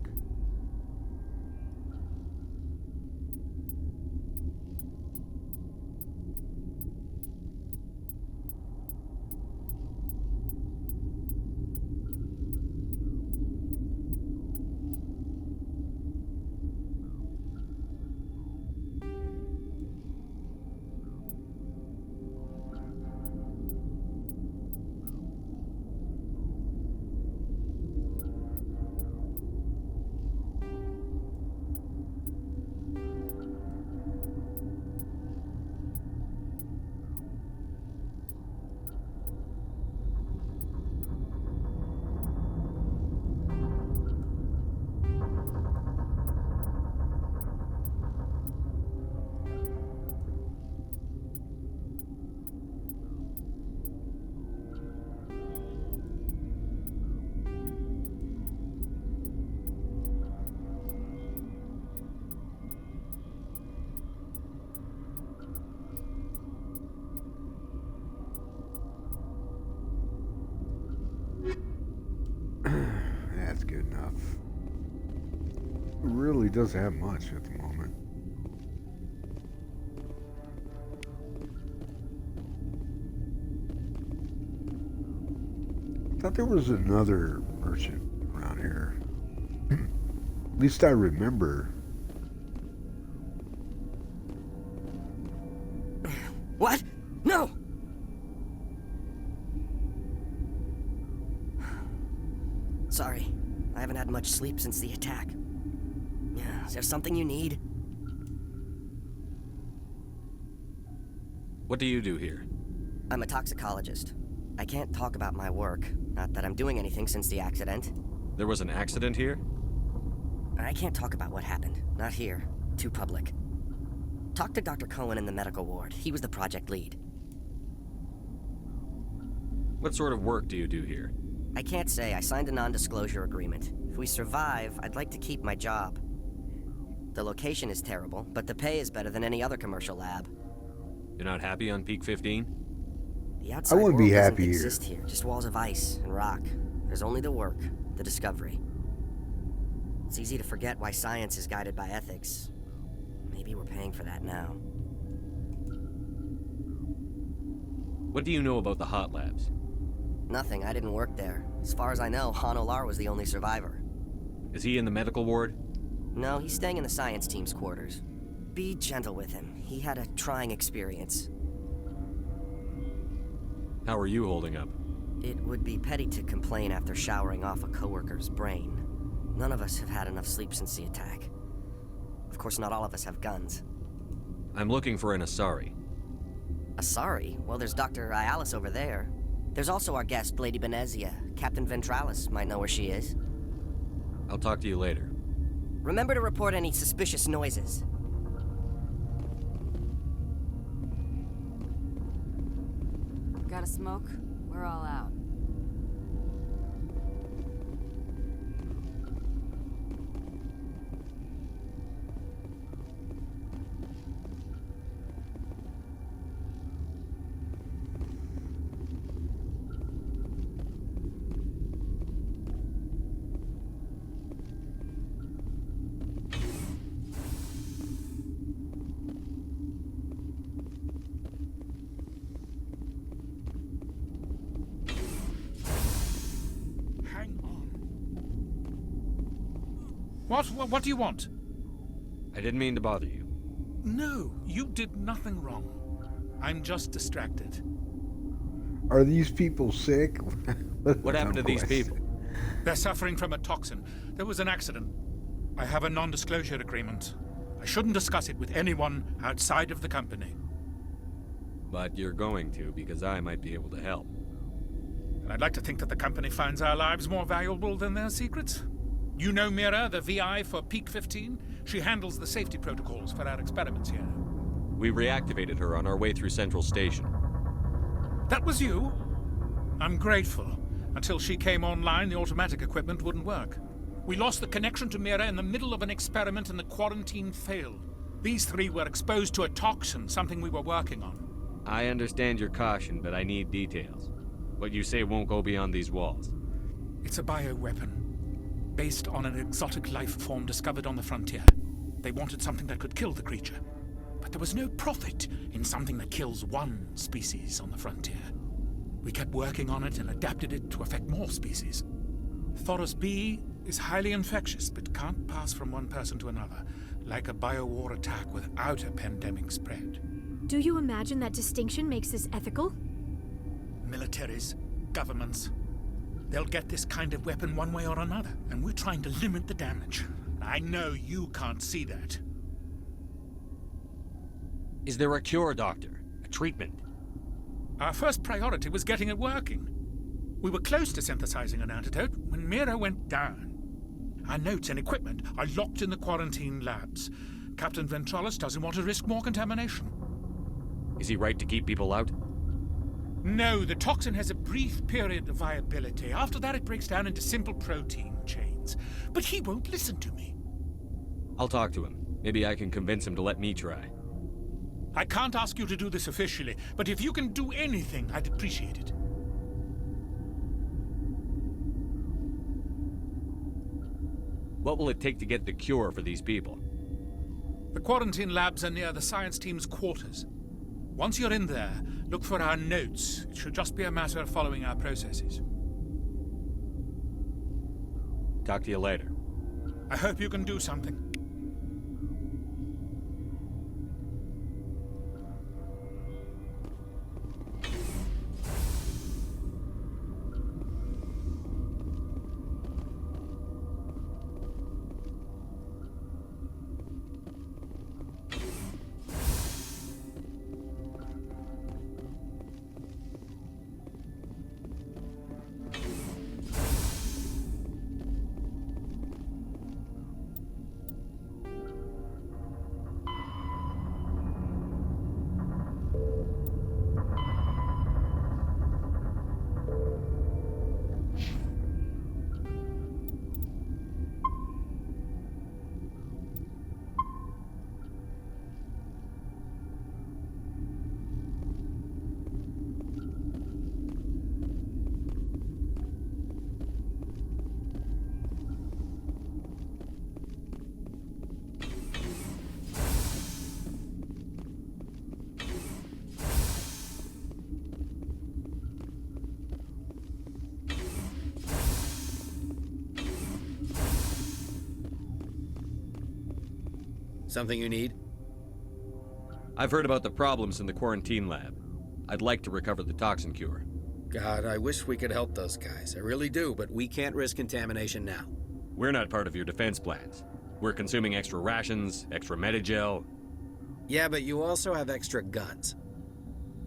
That's good enough. It really doesn't have much at the moment. I thought there was another merchant around here. At least I remember. What? No! Sorry, I haven't had much sleep since the attack. Yeah, is there something you need? What do you do here? I'm a toxicologist. I can't talk about my work. Not that I'm doing anything since the accident. There was an accident here? I can't talk about what happened. Not here. Too public. Talk to Dr. Cohen in the medical ward. He was the project lead. What sort of work do you do here? I can't say. I signed a non-disclosure agreement. If we survive, I'd like to keep my job. The location is terrible, but the pay is better than any other commercial lab. You're not happy on Peak-15? The outside wouldn't world be doesn't happy here. exist here. Just walls of ice and rock. There's only the work, the discovery. It's easy to forget why science is guided by ethics. Maybe we're paying for that now. What do you know about the hot labs? Nothing. I didn't work there. As far as I know, Han Olar was the only survivor. Is he in the medical ward? No, he's staying in the science team's quarters. Be gentle with him. He had a trying experience. How are you holding up? It would be petty to complain after showering off a coworker's brain. None of us have had enough sleep since the attack. Of course, not all of us have guns. I'm looking for an Asari. Asari? Well, there's Dr. Ialis over there. There's also our guest, Lady Benezia. Captain Ventrellus might know where she is. I'll talk to you later. Remember to report any suspicious noises. Got a smoke? We're all out. What do you want? I didn't mean to bother you. No, you did nothing wrong. I'm just distracted. Are these people sick? What happened to these people? They're suffering from a toxin. There was an accident. I have a non-disclosure agreement. I shouldn't discuss it with anyone outside of the company. But you're going to, because I might be able to help. And I'd like to think that the company finds our lives more valuable than their secrets. You know Mira, the VI for Pt.2? She handles the safety protocols for our experiments here. We reactivated her on our way through Central Station. That was you? I'm grateful. Until she came online, the automatic equipment wouldn't work. We lost the connection to Mira in the middle of an experiment and the quarantine failed. These three were exposed to a toxin, something we were working on. I understand your caution, but I need details. What you say won't go beyond these walls. It's a bioweapon, based on an exotic life form discovered on the frontier. They wanted something that could kill the creature. But there was no profit in something that kills one species on the frontier. We kept working on it and adapted it to affect more species. Thoros B is highly infectious, but can't pass from one person to another, like a biowar attack without a pandemic spread. Do you imagine that distinction makes this ethical? Militaries, governments, they'll get this kind of weapon one way or another, and we're trying to limit the damage. I know you can't see that. Is there a cure, Doctor? A treatment? Our first priority was getting it working. We were close to synthesizing an antidote when Mira went down. Our notes and equipment are locked in the quarantine labs. Captain Ventralis doesn't want to risk more contamination. Is he right to keep people out? No, the toxin has a brief period of viability. After that, it breaks down into simple protein chains. But he won't listen to me. I'll talk to him. Maybe I can convince him to let me try. I can't ask you to do this officially, but if you can do anything, I'd appreciate it. What will it take to get the cure for these people? The quarantine labs are near the science team's quarters. Once you're in there, look for our notes. It should just be a matter of following our processes. Talk to you later. I hope you can do something. Something you need? I've heard about the problems in the quarantine lab. I'd like to recover the toxin cure. God, I wish we could help those guys. I really do, but we can't risk contamination now. We're not part of your defense plans. We're consuming extra rations, extra metagel. Yeah, but you also have extra guns.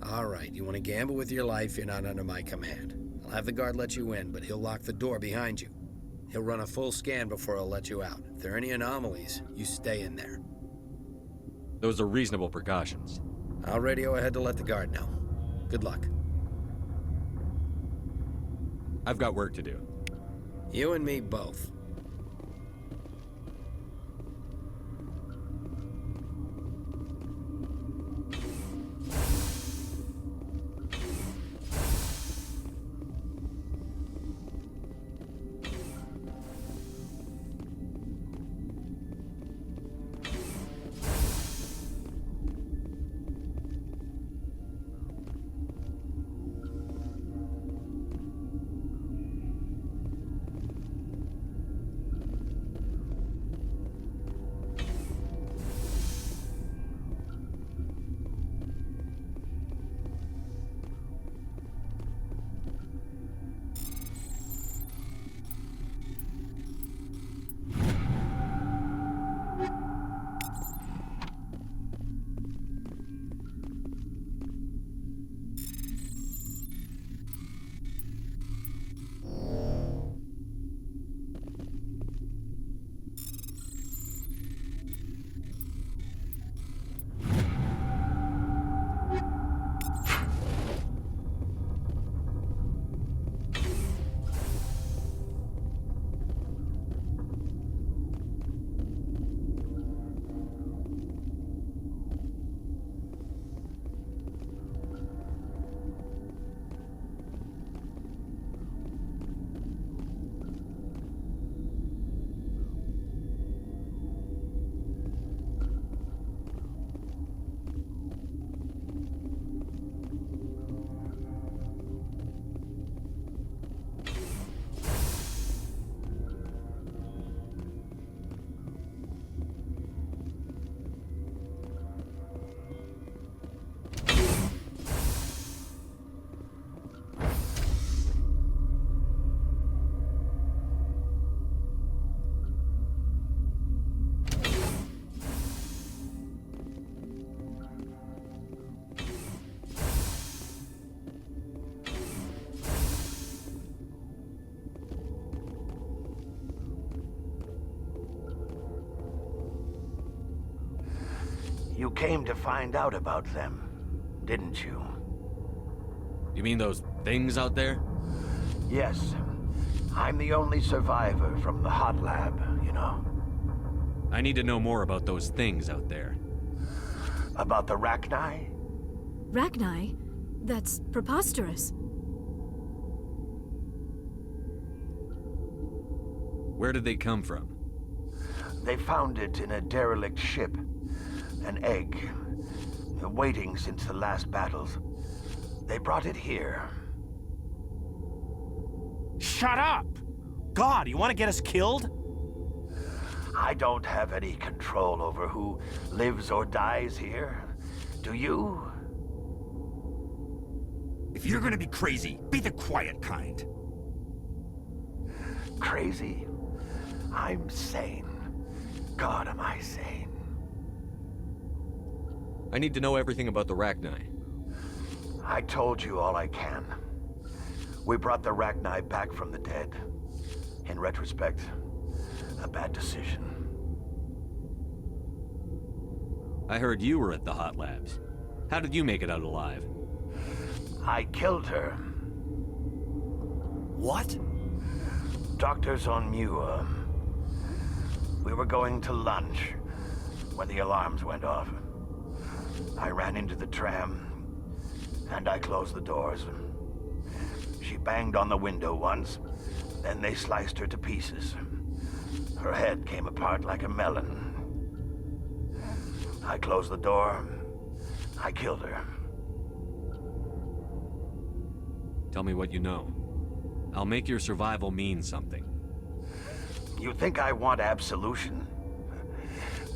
All right, you want to gamble with your life, you're not under my command. I'll have the guard let you in, but he'll lock the door behind you. He'll run a full scan before he'll let you out. If there are any anomalies, you stay in there. Those are reasonable precautions. I'll radio ahead to let the guard know. Good luck. I've got work to do. You and me both. You came to find out about them, didn't you? You mean those things out there? Yes. I'm the only survivor from the hot lab, you know. I need to know more about those things out there. About the Rachni? Rachni? That's preposterous. Where did they come from? They found it in a derelict ship. An egg. Waiting since the last battles. They brought it here. Shut up! God, you want to get us killed? I don't have any control over who lives or dies here. Do you? If you're gonna be crazy, be the quiet kind. Crazy? I'm sane. God, am I sane. I need to know everything about the Rachni. I told you all I can. We brought the Rachni back from the dead. In retrospect, a bad decision. I heard you were at the hot labs. How did you make it out alive? I killed her. What? Doctors on Muir. We were going to lunch when the alarms went off. I ran into the tram, and I closed the doors. She banged on the window once, then they sliced her to pieces. Her head came apart like a melon. I closed the door. I killed her. Tell me what you know. I'll make your survival mean something. You think I want absolution?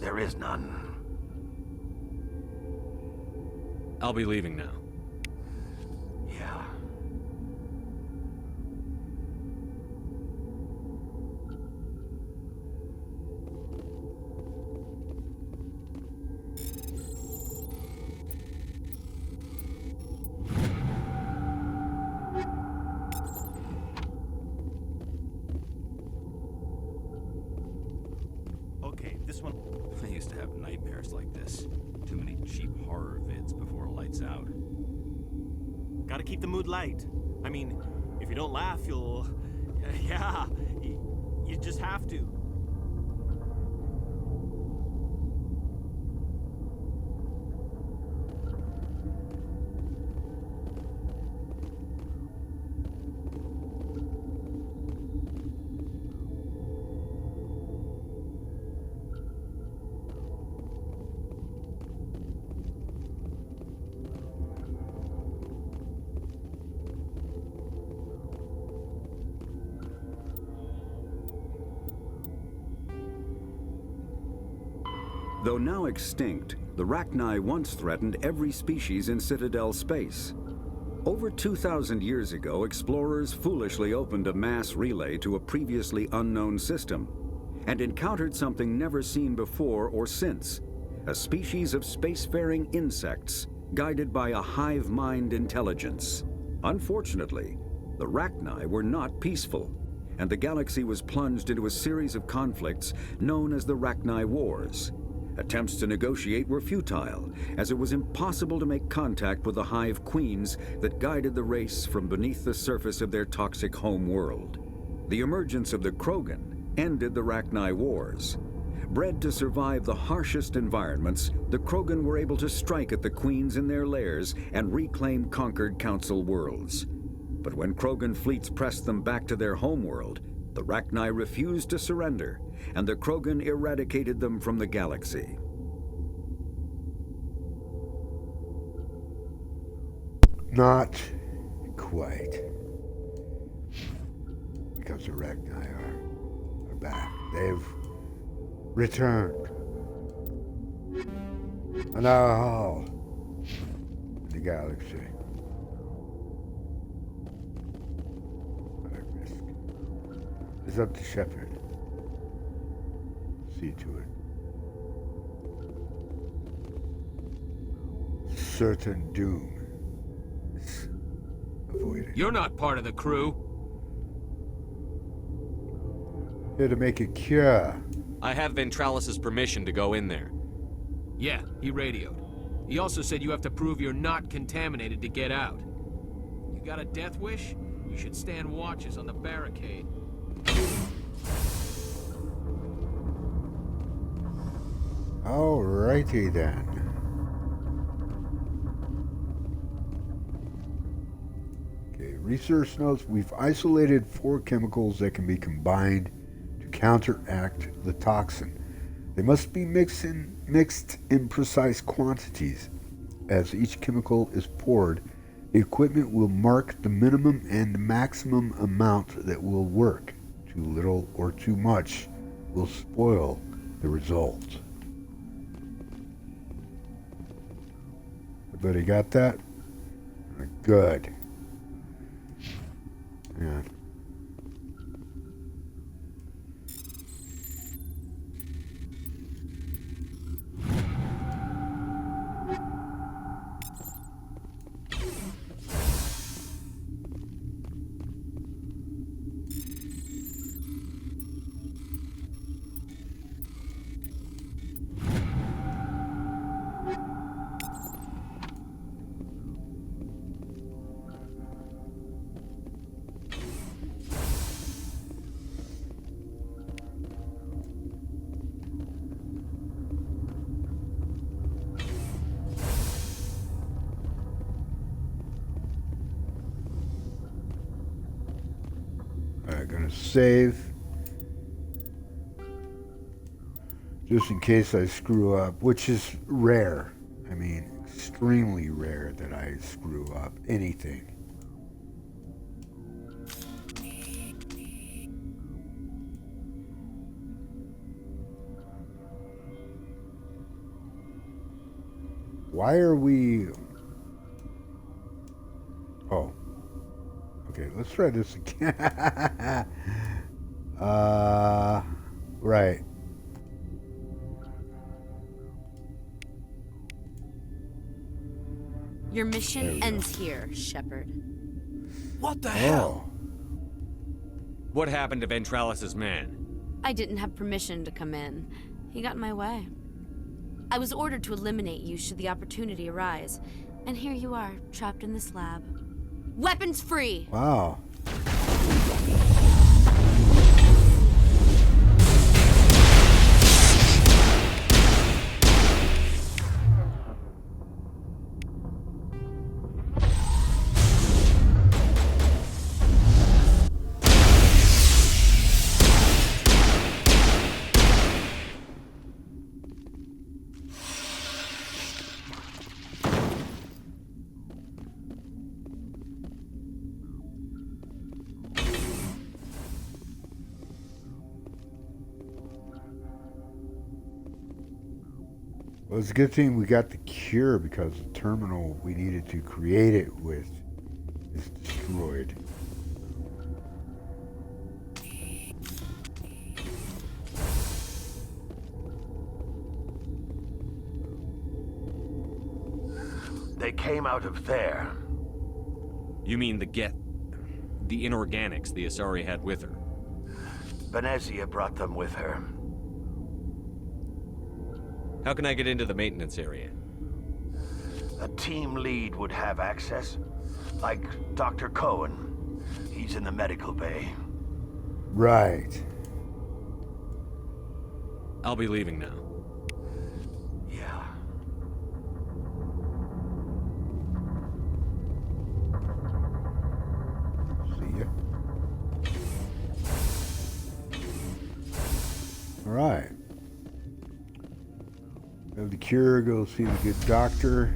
There is none. I'll be leaving now. Yeah. Okay, this one... I used to have nightmares like this. Too many cheap horror vids before lights out. Gotta keep the mood light. I mean, if you don't laugh, you'll... yeah, you just have to. Though now extinct, the Rachni once threatened every species in Citadel space. Over 2,000 years ago, explorers foolishly opened a mass relay to a previously unknown system and encountered something never seen before or since, a species of spacefaring insects guided by a hive mind intelligence. Unfortunately, the Rachni were not peaceful, and the galaxy was plunged into a series of conflicts known as the Rachni Wars. Attempts to negotiate were futile, as it was impossible to make contact with the hive queens that guided the race from beneath the surface of their toxic home world. The emergence of the Krogan ended the Rachni Wars. Bred to survive the harshest environments, the Krogan were able to strike at the queens in their lairs and reclaim conquered Council worlds. But when Krogan fleets pressed them back to their homeworld, the Rachni refused to surrender, and the Krogan eradicated them from the galaxy. Not quite. Because the Rachni are back. They've returned. On our hall in the galaxy. It's up to Shepard. See to it. Certain doom is avoided. You're not part of the crew. Here to make a cure. I have Ventralis's permission to go in there. Yeah, he radioed. He also said you have to prove you're not contaminated to get out. You got a death wish? You should stand watches on the barricade. Alrighty then. Okay, research notes. We've isolated 4 chemicals that can be combined to counteract the toxin. They must be mixed in precise quantities. As each chemical is poured, the equipment will mark the minimum and the maximum amount that will work. Too little or too much will spoil the result. Everybody got that? Good. Yeah. Gonna save just in case I screw up, which is rare. I mean, extremely rare that I screw up anything. Why are we... Oh. Okay, let's try this again. Right. Your mission ends here, Shepard. What the hell? What happened to Ventralis's man? I didn't have permission to come in. He got in my way. I was ordered to eliminate you should the opportunity arise. And here you are, trapped in this lab. Weapons free! Wow. Well, it's a good thing we got the cure because the terminal we needed to create it with is destroyed. They came out of there. You mean the Geth, the inorganics the Asari had with her? Benezia brought them with her. How can I get into the maintenance area? A team lead would have access, like Dr. Cohen. He's in the medical bay. Right. I'll be leaving now. Yeah. See ya. All right. Have the cure, go see the good doctor,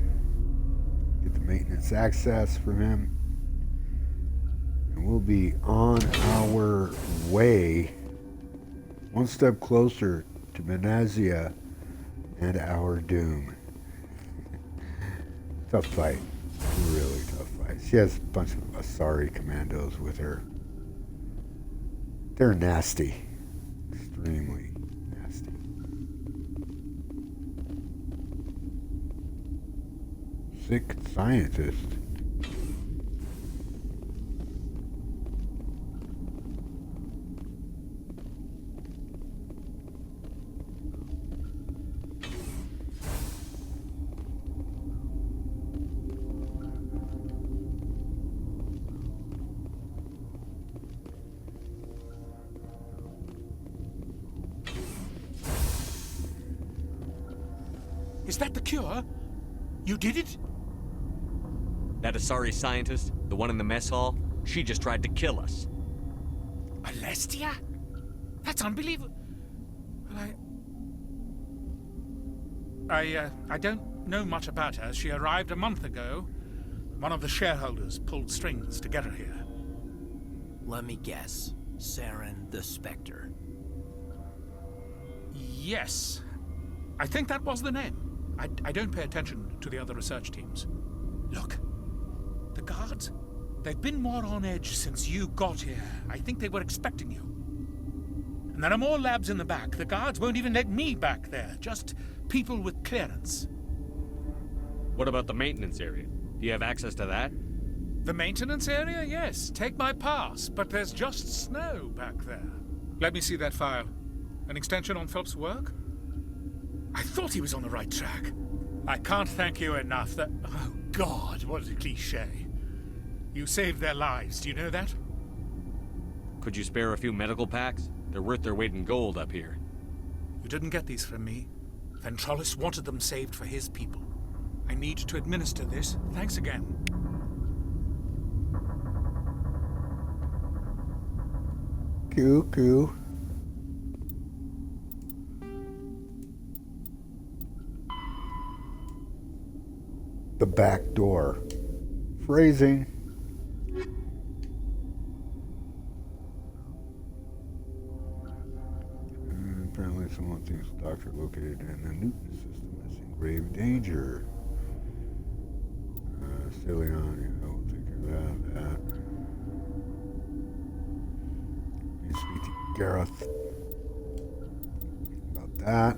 get the maintenance access from him, and we'll be on our way, one step closer to Benezia and our doom. Tough fight, really tough fight. She has a bunch of Asari Commandos with her. They're nasty, extremely. Sick scientist. Is that the cure? You did it? That Asari scientist, the one in the mess hall, she just tried to kill us. Alestia? That's unbelievable. Well, I don't know much about her. She arrived a month ago. One of the shareholders pulled strings to get her here. Let me guess. Saren the Spectre. Yes. I think that was the name. I don't pay attention to the other research teams. Look, the guards, they've been more on edge since you got here. I think they were expecting you. And there are more labs in the back. The guards won't even let me back there. Just people with clearance. What about the maintenance area? Do you have access to that? The maintenance area? Yes. Take my pass. But there's just snow back there. Let me see that file. An extension on Phelps' work? I thought he was on the right track. I can't thank you enough that... Oh, God, what a cliché. You saved their lives. Do you know that? Could you spare a few medical packs? They're worth their weight in gold up here. You didn't get these from me. Ventrolis wanted them saved for his people. I need to administer this. Thanks again. Cool. The back door. Phrasing. Apparently someone thinks the doctor located in the Newton system is in grave danger. Still on, we'll take care of that. Need to speak to Gareth about that.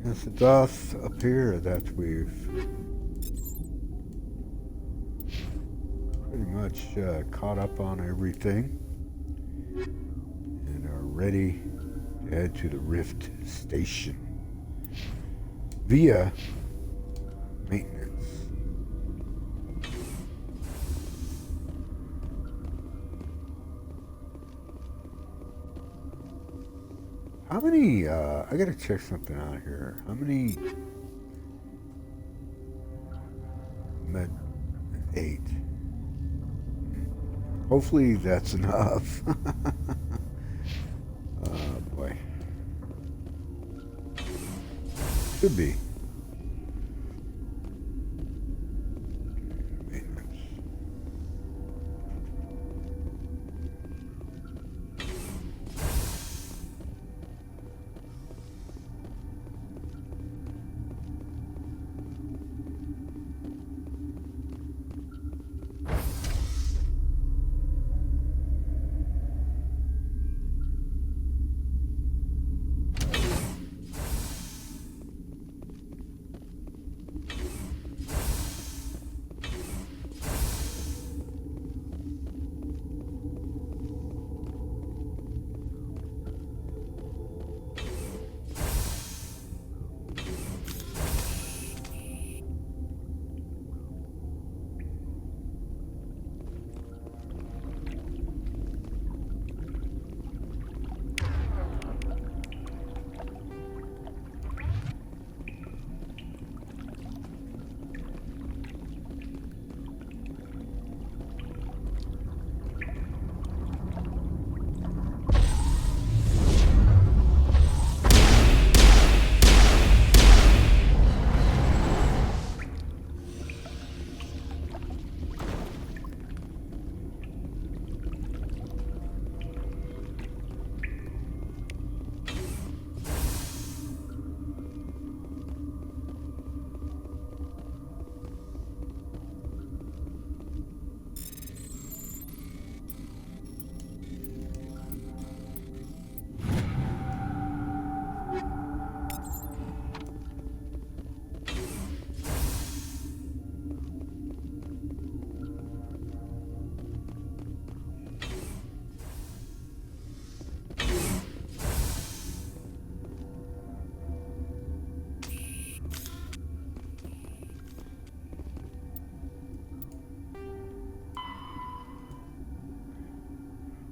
Yes, it does appear that we've pretty much caught up on everything and are ready to head to the Rift Station via maintenance. How many, I gotta check something out here. How many, 8. Hopefully that's enough. Oh boy. Could be.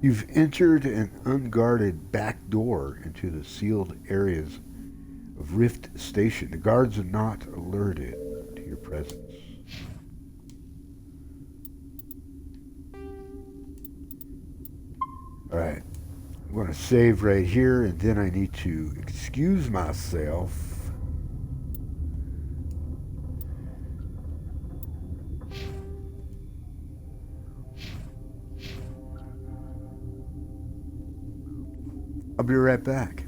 You've entered an unguarded back door into the sealed areas of of Rift Station. The guards are not alerted to your presence. Alright. I'm going to save right here, and then I need to excuse myself. I'll be right back.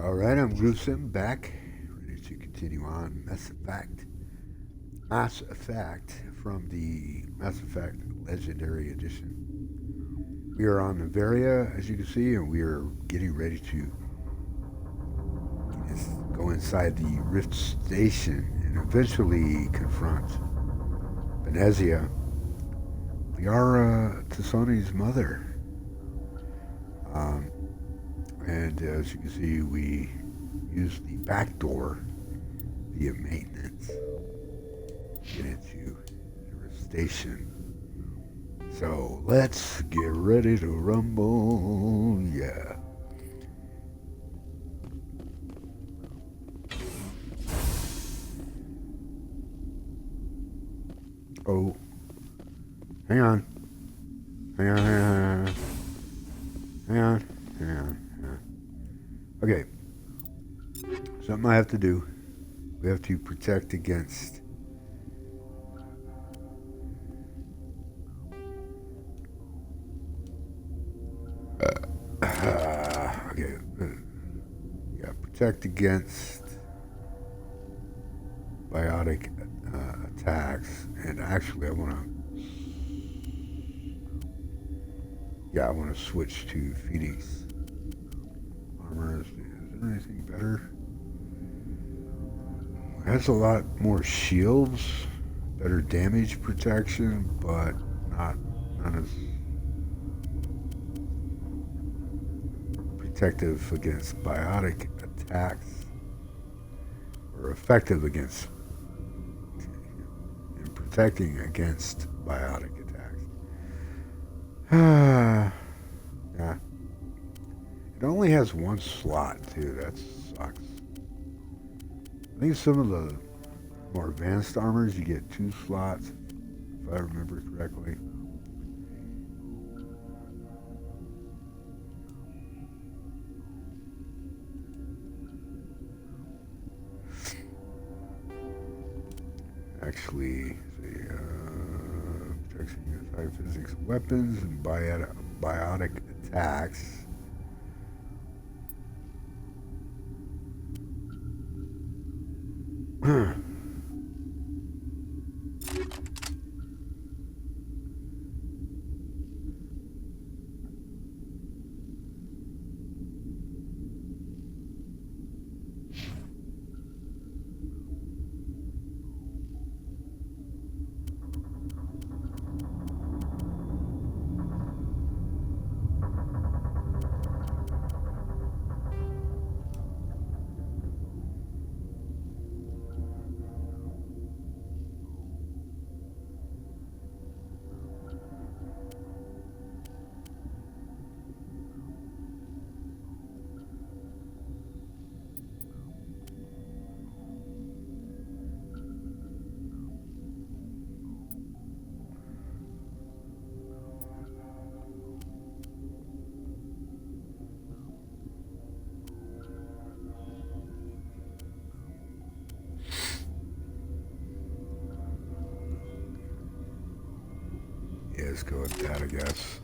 Alright, I'm Gruesome, back, ready to continue on Mass Effect from the Mass Effect Legendary Edition. We are on Noveria, as you can see, and we are getting ready to go inside the Rift Station and eventually confront Benezia, Liara T'Soni's mother. And as you can see, we use the back door via maintenance to get into the station. So let's get ready to rumble, yeah. Oh, hang on. Okay, something I have to do. We have to protect against protect against biotic attacks, and actually I want to switch to Phoenix armor. Is there anything better? It has a lot more shields, better damage protection, but not as protective against biotic attacks, or effective against in protecting against biotic attacks. Yeah. It only has one slot too. That sucks. I think some of the more advanced armors you get 2 slots, if I remember correctly. Actually, protection against high physics weapons and biotic attacks. Let's go with that, I guess.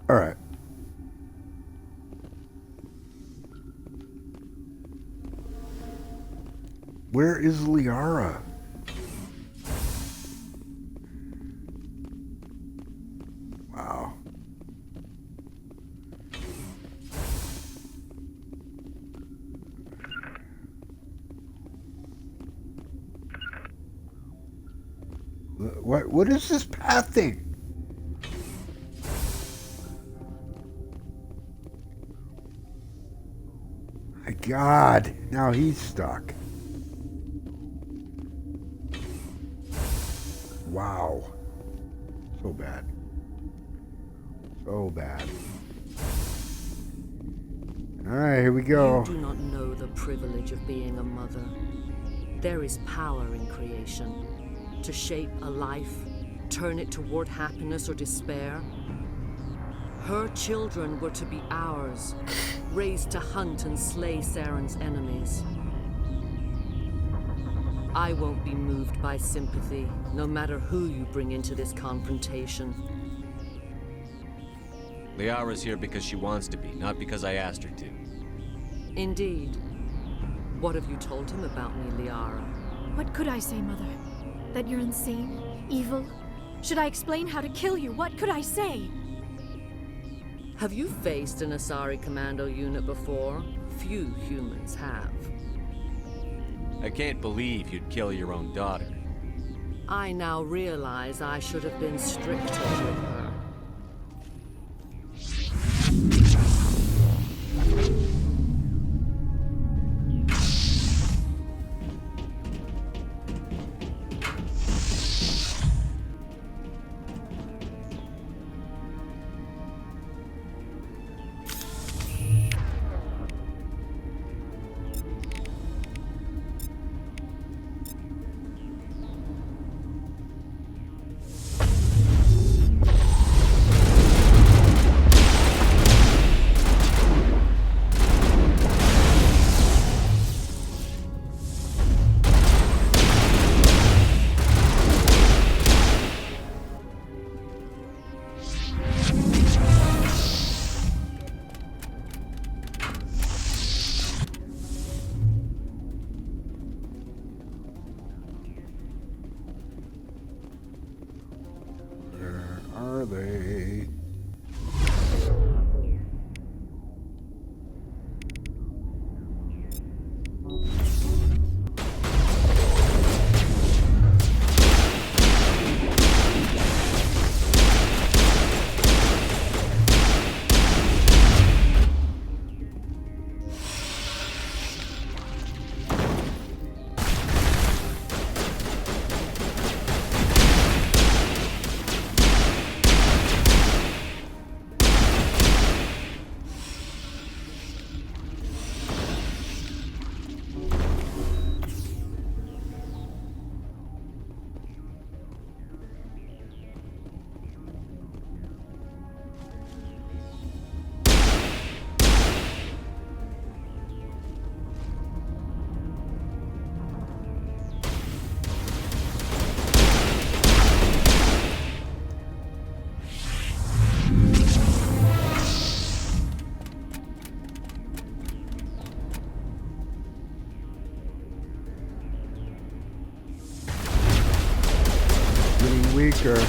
All right. Where is Liara? Wow. What is this path thing? My God, now he's stuck. Wow. So bad. So bad. Alright, here we go. You do not know the privilege of being a mother. There is power in creation. To shape a life, turn it toward happiness or despair. Her children were to be ours, raised to hunt and slay Saren's enemies. I won't be moved by sympathy, no matter who you bring into this confrontation. Liara's here because she wants to be, not because I asked her to. Indeed. What have you told him about me, Liara? What could I say, Mother? That you're insane? Evil? Should I explain how to kill you? What could I say? Have you faced an Asari Commando unit before? Few humans have. I can't believe you'd kill your own daughter. I now realize I should have been stricter with her. Are they? Weaker.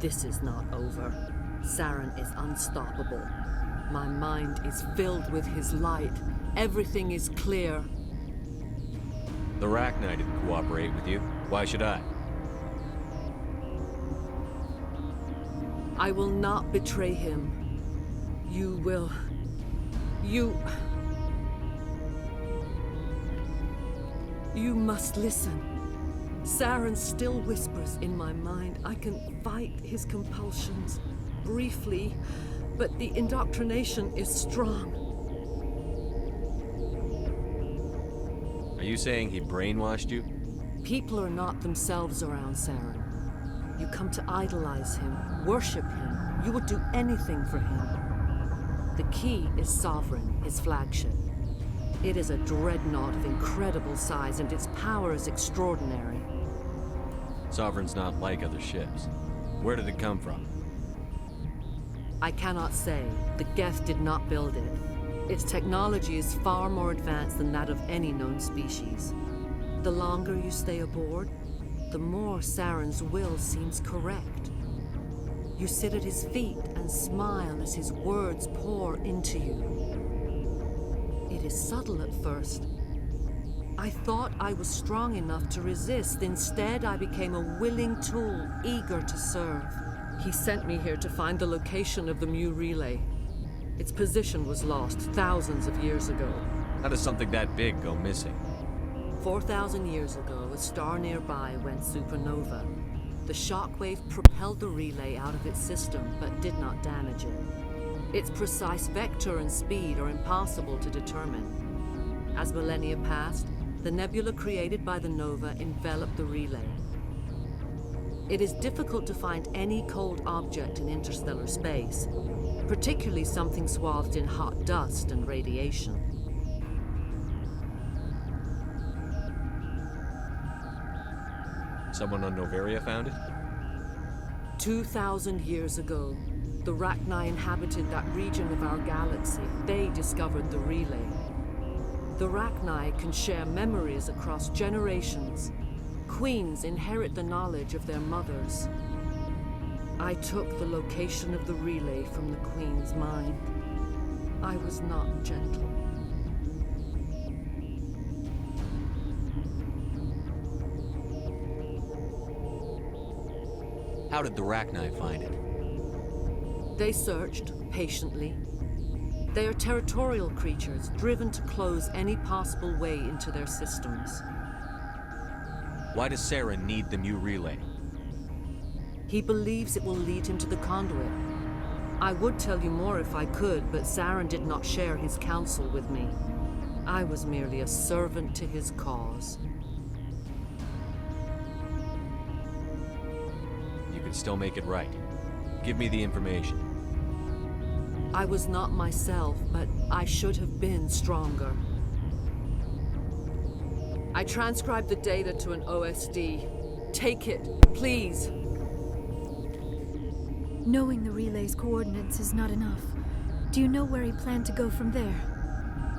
This is not over. Saren is unstoppable. My mind is filled with his light. Everything is clear. The Rachni didn't cooperate with you. Why should I? I will not betray him. You will... You must listen. Saren still whispers in my mind. I can fight his compulsions briefly, but the indoctrination is strong. Are you saying he brainwashed you? People are not themselves around Saren. You come to idolize him, worship him. You would do anything for him. The key is Sovereign, his flagship. It is a dreadnought of incredible size, and its power is extraordinary. Sovereign's not like other ships. Where did it come from? I cannot say. The Geth did not build it. Its technology is far more advanced than that of any known species. The longer you stay aboard, the more Saren's will seems correct. You sit at his feet and smile as his words pour into you. It is subtle at first. I thought I was strong enough to resist. Instead, I became a willing tool, eager to serve. He sent me here to find the location of the Mu relay. Its position was lost thousands of years ago. How does something that big go missing? 4,000 years ago, a star nearby went supernova. The shockwave propelled the relay out of its system, but did not damage it. Its precise vector and speed are impossible to determine. As millennia passed, the nebula created by the nova enveloped the relay. It is difficult to find any cold object in interstellar space, particularly something swathed in hot dust and radiation. Someone on Noveria found it? 2,000 years ago, the Rachni inhabited that region of our galaxy. They discovered the relay. The Rachni can share memories across generations. Queens inherit the knowledge of their mothers. I took the location of the relay from the Queen's mind. I was not gentle. How did the Rachni find it? They searched, patiently. They are territorial creatures, driven to close any possible way into their systems. Why does Saren need the new relay? He believes it will lead him to the conduit. I would tell you more if I could, but Saren did not share his counsel with me. I was merely a servant to his cause. You can still make it right. Give me the information. I was not myself, but I should have been stronger. I transcribed the data to an OSD. Take it, please. Knowing the relay's coordinates is not enough. Do you know where he planned to go from there?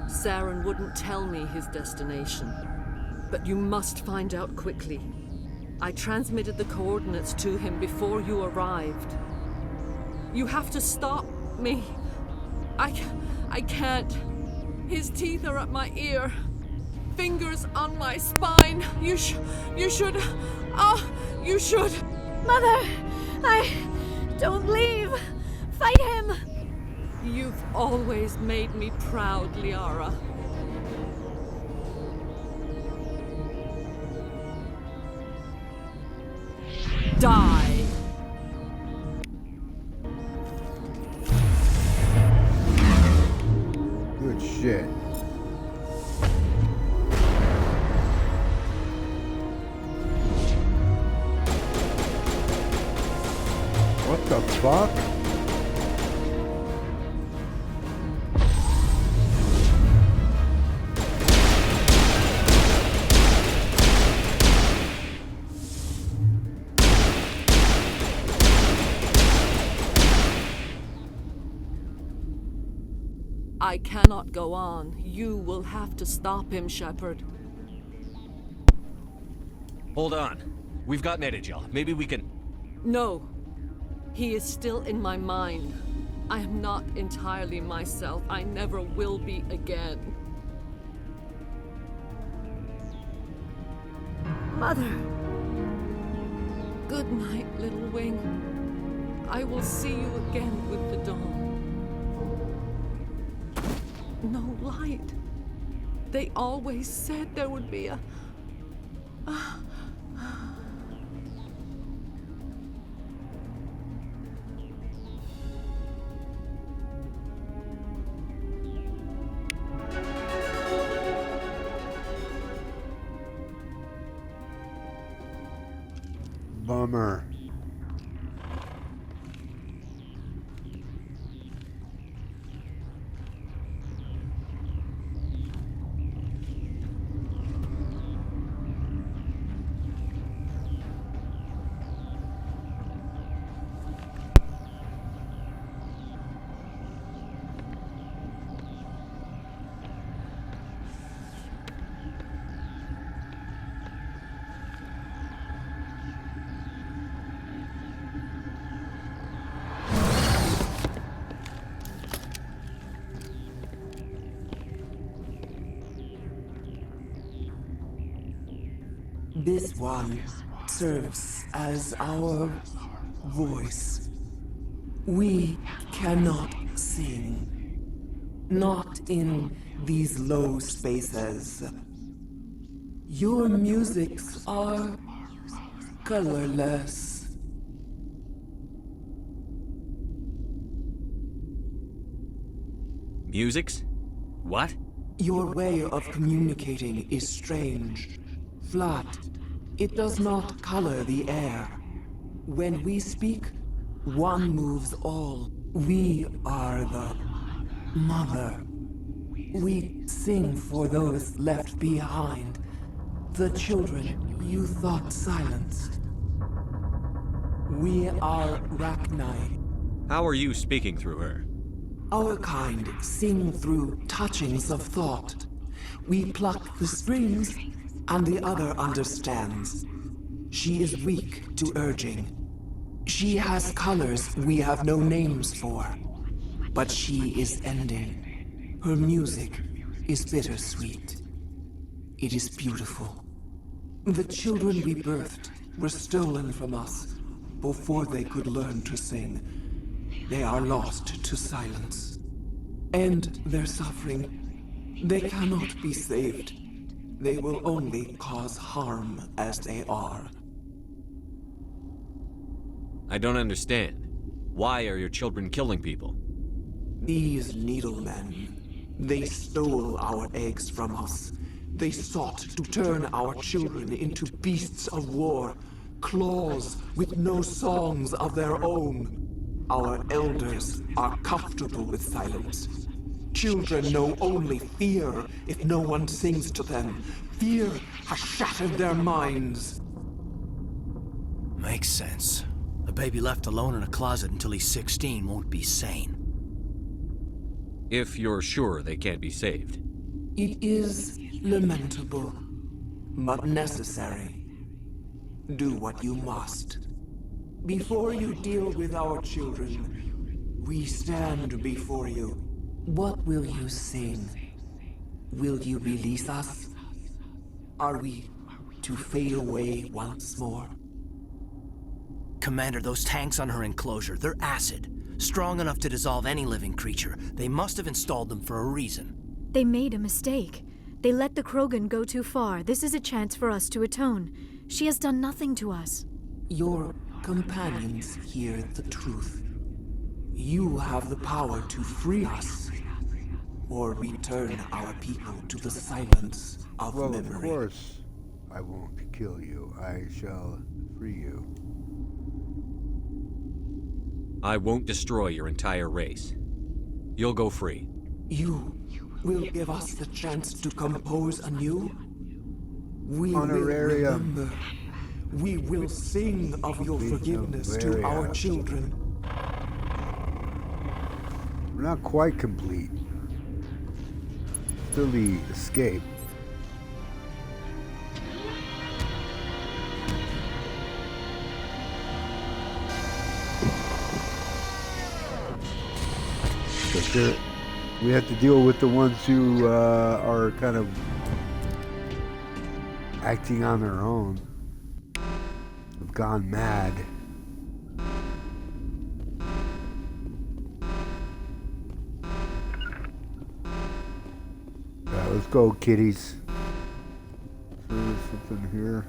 Saren wouldn't tell me his destination. But you must find out quickly. I transmitted the coordinates to him before you arrived. You have to stop me. I can't. His teeth are at my ear. Fingers on my spine. You should. You should. Mother! Don't leave! Fight him! You've always made me proud, Liara. Die! Good shit. What the fuck? I cannot go on. You will have to stop him, Shepard. Hold on. We've got Benezia. Maybe we can... No. He is still in my mind. I am not entirely myself. I never will be again. Mother! Good night, little wing. I will see you again with the dawn. No light. They always said there would be a... Bummer. This one serves as our voice. We cannot sing. Not in these low spaces. Your musics are colorless. Musics? What? Your way of communicating is strange. Flat. It does not color the air. When we speak, one moves all. We are the mother. We sing for those left behind. The children you thought silenced. We are Rachni. How are you speaking through her? Our kind sing through touchings of thought. We pluck the strings, and the other understands. She is weak to urging. She has colors we have no names for. But she is ending. Her music is bittersweet. It is beautiful. The children we birthed were stolen from us before they could learn to sing. They are lost to silence. End their suffering. They cannot be saved. They will only cause harm as they are. I don't understand. Why are your children killing people? These needlemen, they stole our eggs from us. They sought to turn our children into beasts of war, claws with no songs of their own. Our elders are comfortable with silence. Children know only fear if no one sings to them. Fear has shattered their minds. Makes sense. A baby left alone in a closet until he's 16 won't be sane. If you're sure they can't be saved. It is lamentable, but necessary. Do what you must. Before you deal with our children, we stand before you. What will you sing? Will you release us? Are we to fade away once more? Commander, those tanks on her enclosure, they're acid. Strong enough to dissolve any living creature. They must have installed them for a reason. They made a mistake. They let the Krogan go too far. This is a chance for us to atone. She has done nothing to us. Your companions hear the truth. You have the power to free us, or return our people to the silence of memory. Of course, I won't kill you. I shall free you. I won't destroy your entire race. You'll go free. You will give us the chance to compose anew? We will Honoraria. remember. We will sing of your forgiveness to our children. We're not quite complete. Still the escape. But we have to deal with the ones who are kind of acting on their own. Have gone mad. Let's go, kitties. There's something here.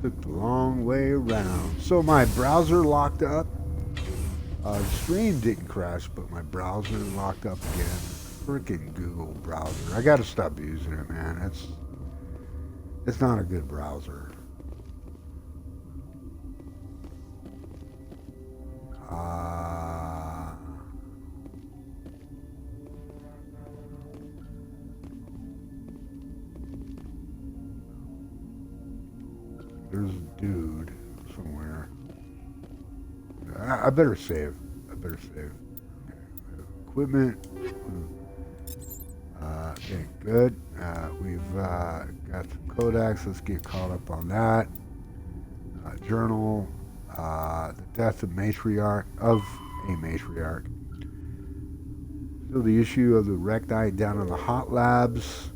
Took the long way around. So my browser locked up. Stream didn't crash, but my browser locked up again. Freaking Google browser. I gotta stop using it, man. It's not a good browser. There's a dude somewhere. I better save. Equipment. Okay, good. We've got some codex. Let's get caught up on that. Journal. The death of a matriarch. Still the issue of the Rachni down in the hot labs.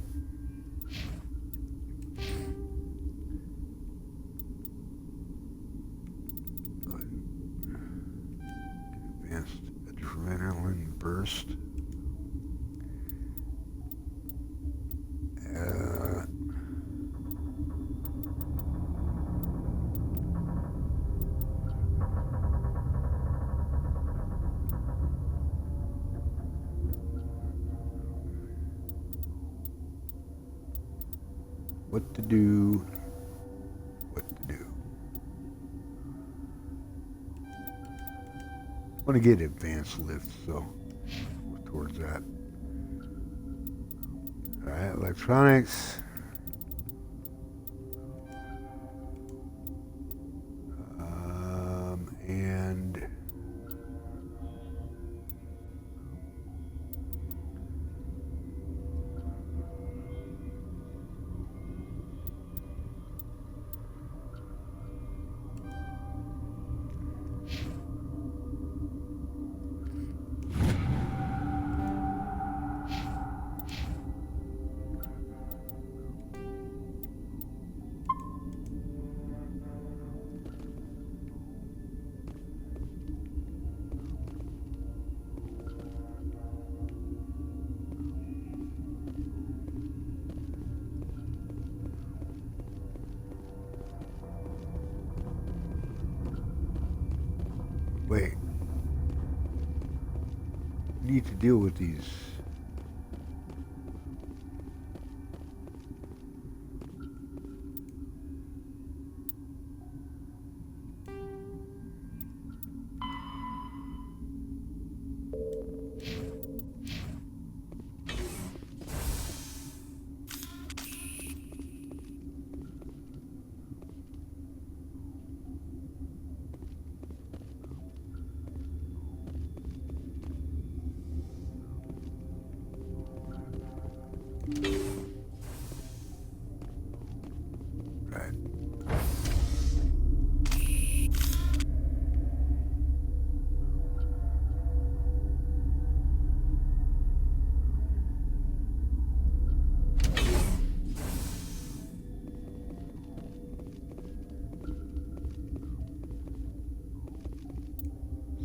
Advanced adrenaline burst. What to do? What to do? I want to get advanced lift, so work towards that. Alright, electronics. And wait. Need to deal with these. Right.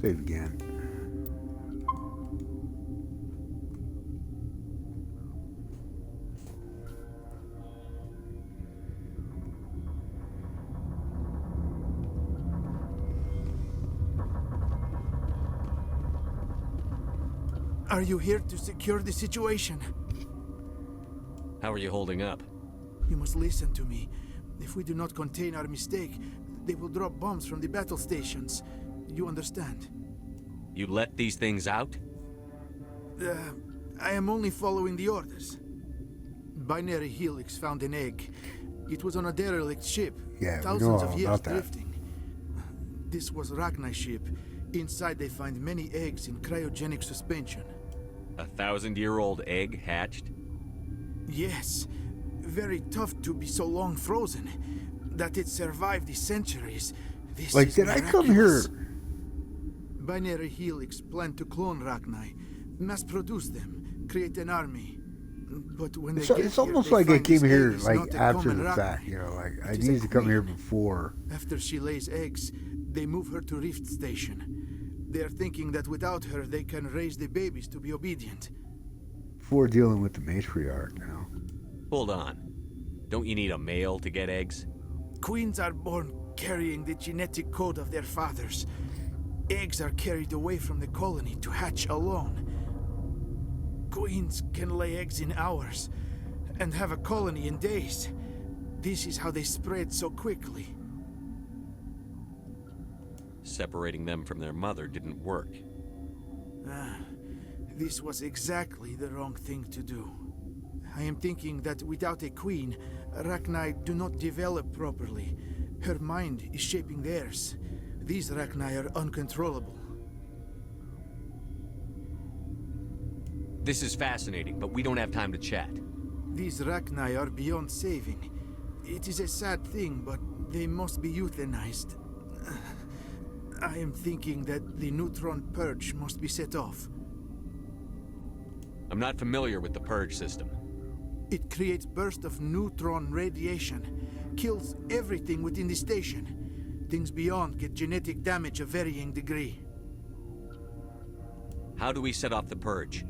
Save again. Are you here to secure the situation? How are you holding up? You must listen to me. If we do not contain our mistake, they will drop bombs from the battle stations. You understand? You let these things out? I am only following the orders. Binary Helix found an egg. It was on a derelict ship. Yeah, thousands we know of all years about that. drifting. This was Rachni's ship. Inside they find many eggs in cryogenic suspension. 1,000-year-old egg hatched? Yes. Very tough to be so long frozen. That it survived the centuries. This Like, is did I come here? miraculous. Binary Helix planned to clone Rachni, mass produce them, create an army. But when they get It's here, almost they like I find came this here egg is like not a after common the Rachni. fact, you know, like I It is a needed to come here queen. before. After she lays eggs, they move her to Rift Station. They are thinking that without her, they can raise the babies to be obedient. Before dealing with the matriarch, you know. Hold on. Don't you need a male to get eggs? Queens are born carrying the genetic code of their fathers. Eggs are carried away from the colony to hatch alone. Queens can lay eggs in hours and have a colony in days. This is how they spread so quickly. Separating them from their mother didn't work. This was exactly the wrong thing to do. I am thinking that without a queen, Rachni do not develop properly. Her mind is shaping theirs. These Rachni are uncontrollable. This is fascinating, but we don't have time to chat. These Rachni are beyond saving. It is a sad thing, but they must be euthanized. I am thinking that the neutron purge must be set off. I'm not familiar with the purge system. It creates bursts of neutron radiation, kills everything within the station. Things beyond get genetic damage of varying degree. How do we set off the purge?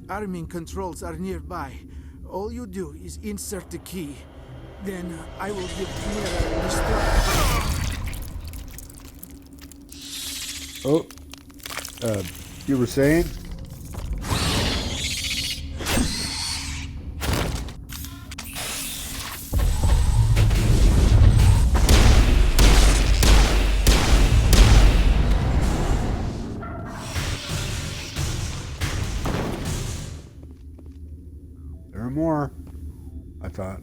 Arming controls are nearby. All you do is insert the key. Then I will give Kira the Oh, you were saying? thought.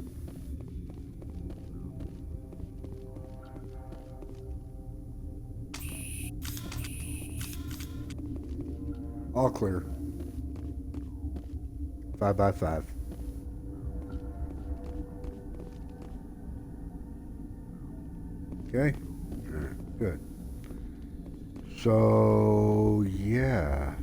All clear. 5 by 5. Okay. Good. So, yeah.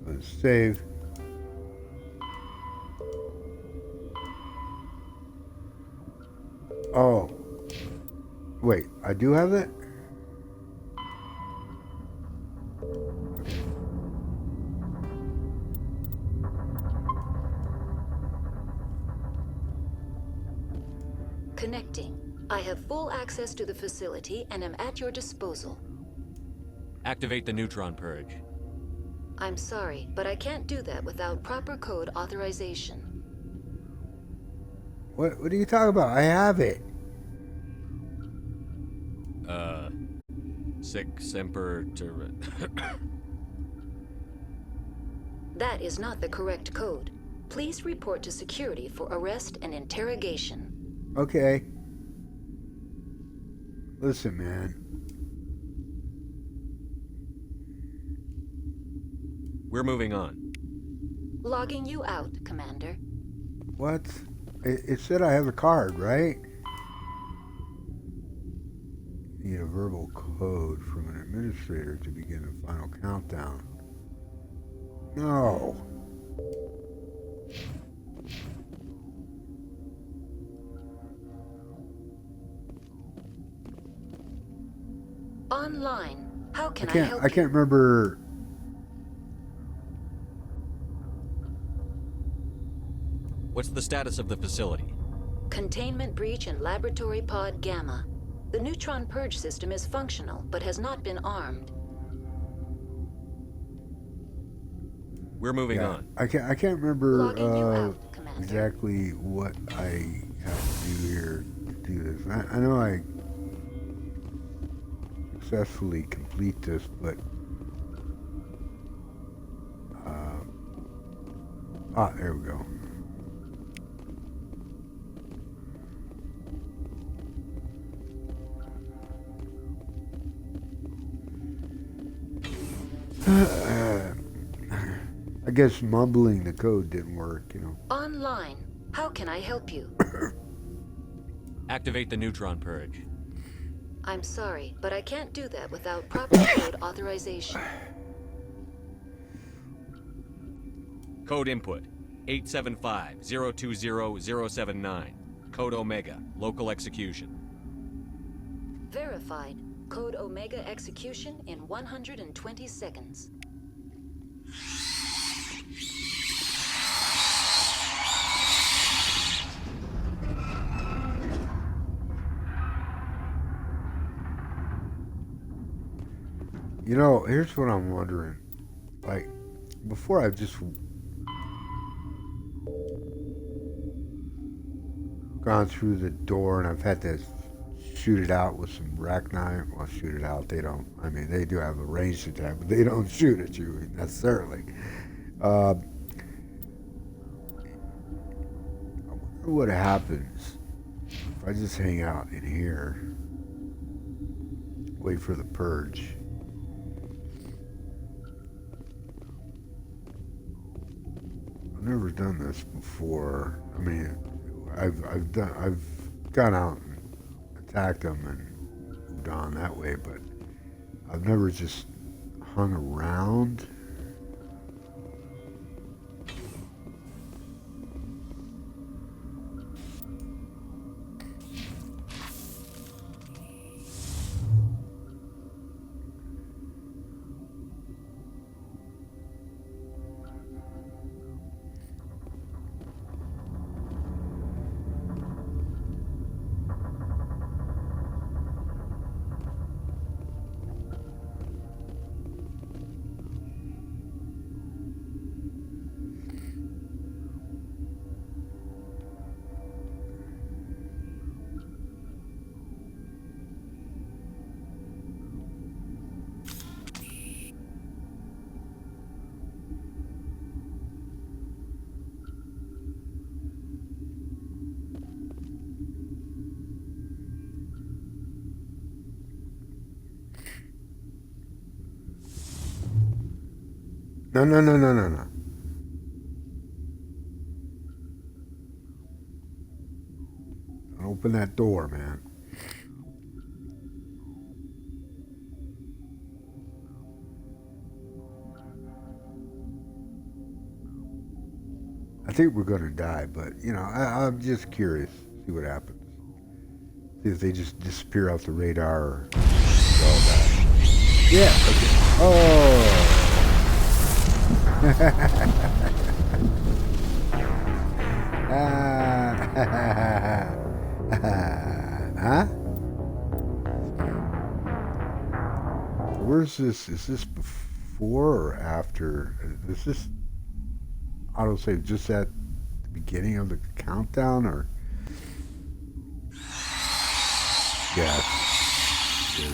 Let's save. Oh. Wait, I do have it? Connecting. I have full access to the facility and am at your disposal. Activate the neutron purge. I'm sorry, but I can't do that without proper code authorization. What are you talking about? I have it. Sic semper ter... That is not the correct code. Please report to security for arrest and interrogation. Okay. Listen, man. We're moving on. Logging you out, Commander. What? It said I have a card, right? Need a verbal code from an administrator to begin the final countdown. No. Online. How can I help I can't remember. What's the status of the facility? Containment breach in Laboratory Pod Gamma. The neutron purge system is functional, but has not been armed. We're moving on. I can't remember out, exactly what I have to do here to do this. I know I successfully complete this, but there we go. I guess mumbling the code didn't work, you know. Online. How can I help you? Activate the neutron purge. I'm sorry, but I can't do that without proper code authorization. Code input 875-020-079. Code Omega. Local execution. Verified. Code Omega execution in 120 seconds. You know, here's what I'm wondering. Like, before I've just gone through the door and I've had to shoot it out with some Rachni. Well, shoot it out. They don't. I mean, they do have a ranged attack, but they don't shoot at you necessarily. I wonder what happens if I just hang out in here, wait for the purge. I've never done this before. I mean, I've gone out and attacked them and moved on that way, but I've never just hung around. No, no, no, no, no, no. Don't open that door, man. I think we're gonna die, but you know, I'm just curious. See what happens. See if they just disappear off the radar or all that. Yeah. Okay. Oh. Huh? Where's this? Is this before or after? Is this autosave just at the beginning of the countdown, or? Yes. Good.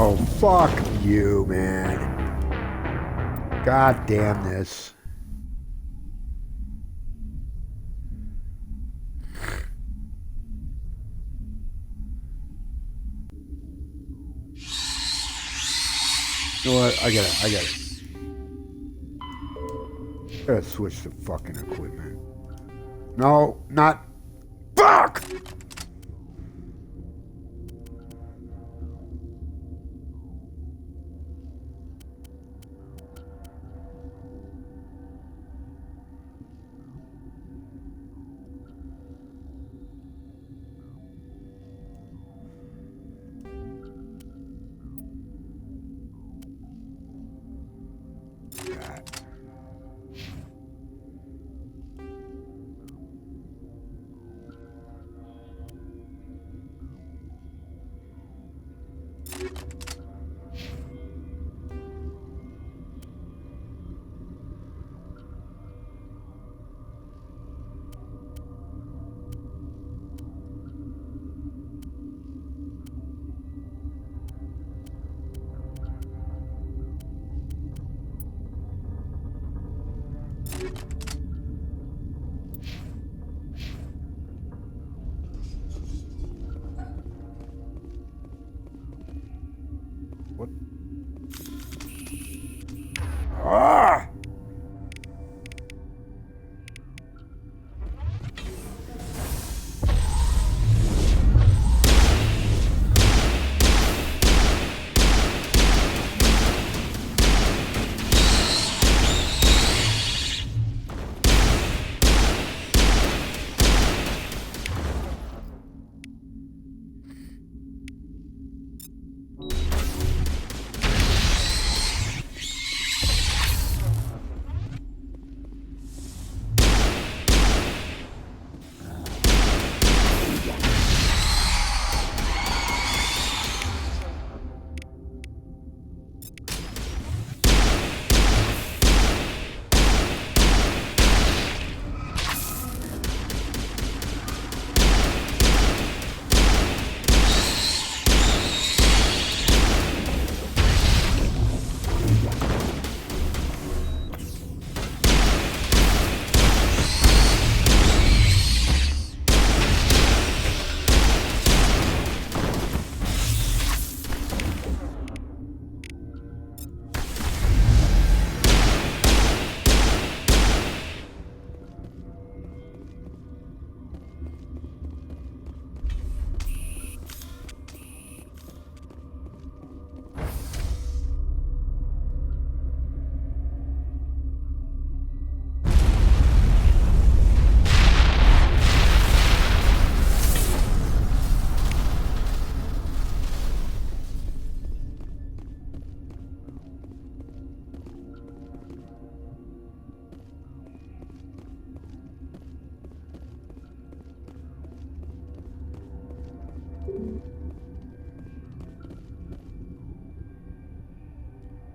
Oh, fuck you, man. God damn this. You know what? I gotta switch the fucking equipment. No, not. Fuck! What? Ah!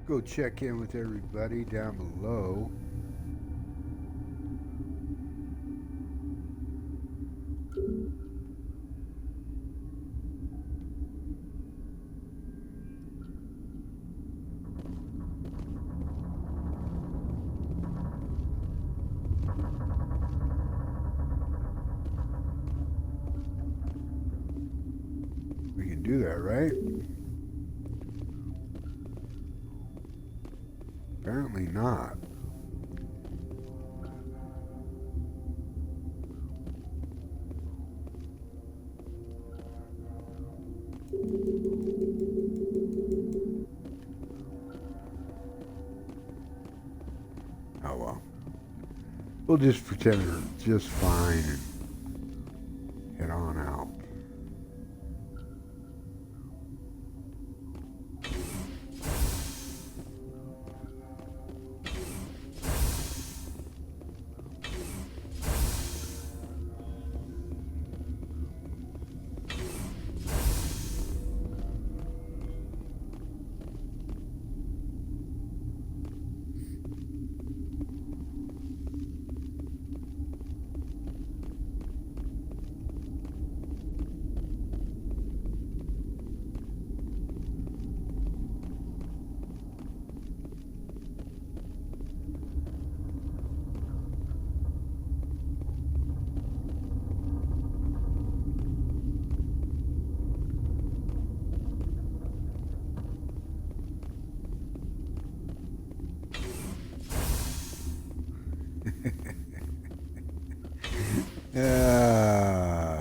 Go check in with everybody down below. We can do that, right? Apparently not. Oh well. We'll just pretend it's just fine and head on out.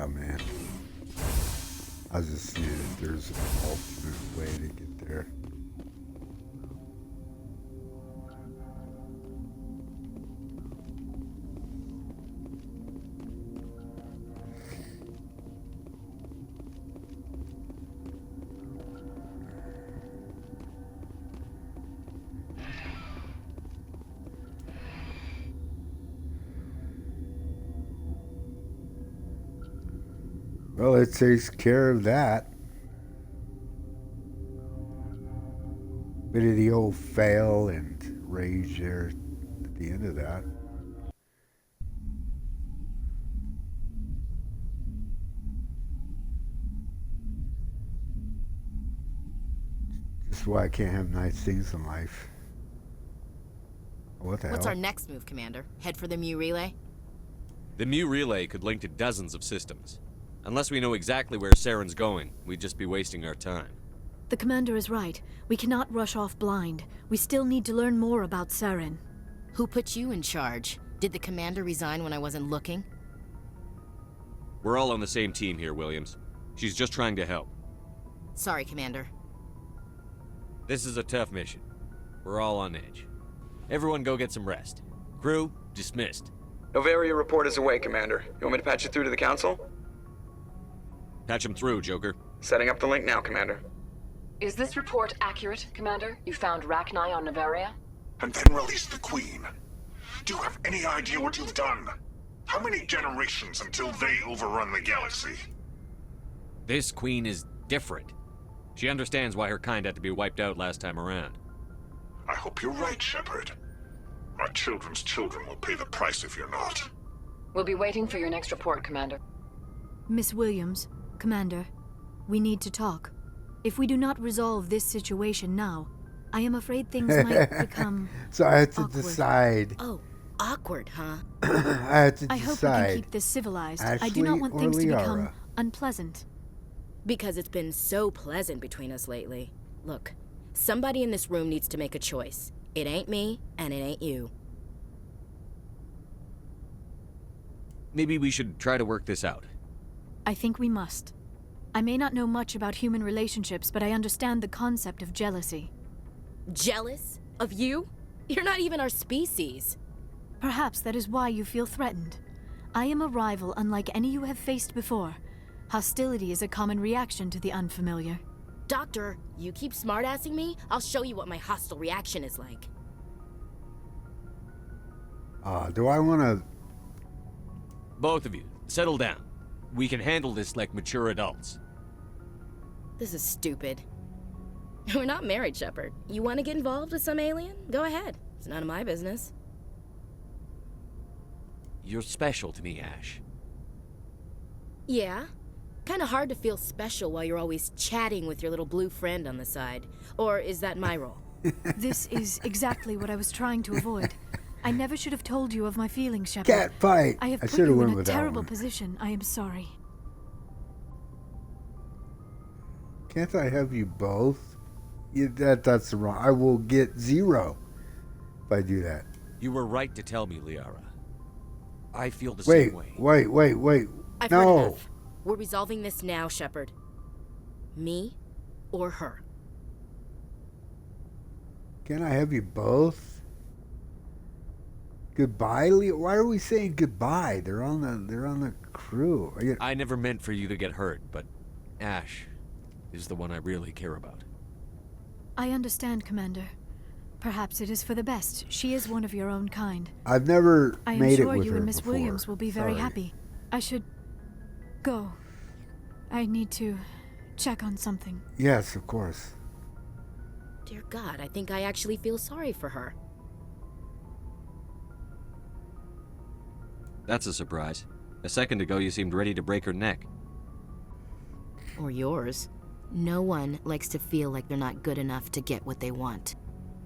Man. I'll just see if there's an alternate way to get there. Well, it takes care of that. Bit of the old fail and rage there at the end of that. Just why I can't have nice things in life. What the hell? What's our next move, Commander? Head for the Mu relay? The Mu relay could link to dozens of systems. Unless we know exactly where Saren's going, we'd just be wasting our time. The commander is right. We cannot rush off blind. We still need to learn more about Saren. Who put you in charge? Did the commander resign when I wasn't looking? We're all on the same team here, Williams. She's just trying to help. Sorry, Commander. This is a tough mission. We're all on edge. Everyone go get some rest. Crew, dismissed. Noveria report is away, Commander. You want me to patch you through to the Council? Patch him through, Joker. Setting up the link now, Commander. Is this report accurate, Commander? You found Rachni on Noveria? And then released the Queen. Do you have any idea what you've done? How many generations until they overrun the galaxy? This Queen is different. She understands why her kind had to be wiped out last time around. I hope you're right, Shepard. My children's children will pay the price if you're not. We'll be waiting for your next report, Commander. Miss Williams, Commander, we need to talk. If we do not resolve this situation now, I am afraid things might become So I have to awkward. decide. Oh, awkward, huh? I have to I hope we decide. can keep this civilized. Ashley I do not want or things to Liara? become unpleasant. Because it's been so pleasant between us lately. Look, somebody in this room needs to make a choice. It ain't me, and it ain't you. Maybe we should try to work this out. I think we must. I may not know much about human relationships, but I understand the concept of jealousy. Jealous? Of you? You're not even our species. Perhaps that is why you feel threatened. I am a rival unlike any you have faced before. Hostility is a common reaction to the unfamiliar. Doctor, you keep smartassing me, I'll show you what my hostile reaction is like. Do I want to... Both of you, settle down. We can handle this like mature adults. This is stupid. We're not married, Shepard. You want to get involved with some alien? Go ahead. It's none of my business. You're special to me, Ash. Yeah? Kinda hard to feel special while you're always chatting with your little blue friend on the side. Or is that my role? This is exactly what I was trying to avoid. I never should have told you of my feelings, Shepard. Cat fight. I have I put should have you went in a with that terrible one. position. I am sorry. Can't I have you both? That's the wrong. I will get 0 if I do that. You were right to tell me, Liara. I feel the same way. Wait. I've No. heard enough. We're resolving this now, Shepard. Me or her. Can I have you both? Goodbye, Leo. Why are we saying goodbye? They're on the crew. I never meant for you to get hurt, but Ash is the one I really care about. I understand, Commander. Perhaps it is for the best. She is one of your own kind. I've never I am made it sure with you her and Miss before. Williams will be very Sorry. happy. I should go. I need to check on something. Yes, of course. Dear God, I think I actually feel sorry for her. That's a surprise. A second ago, you seemed ready to break her neck. Or yours. No one likes to feel like they're not good enough to get what they want.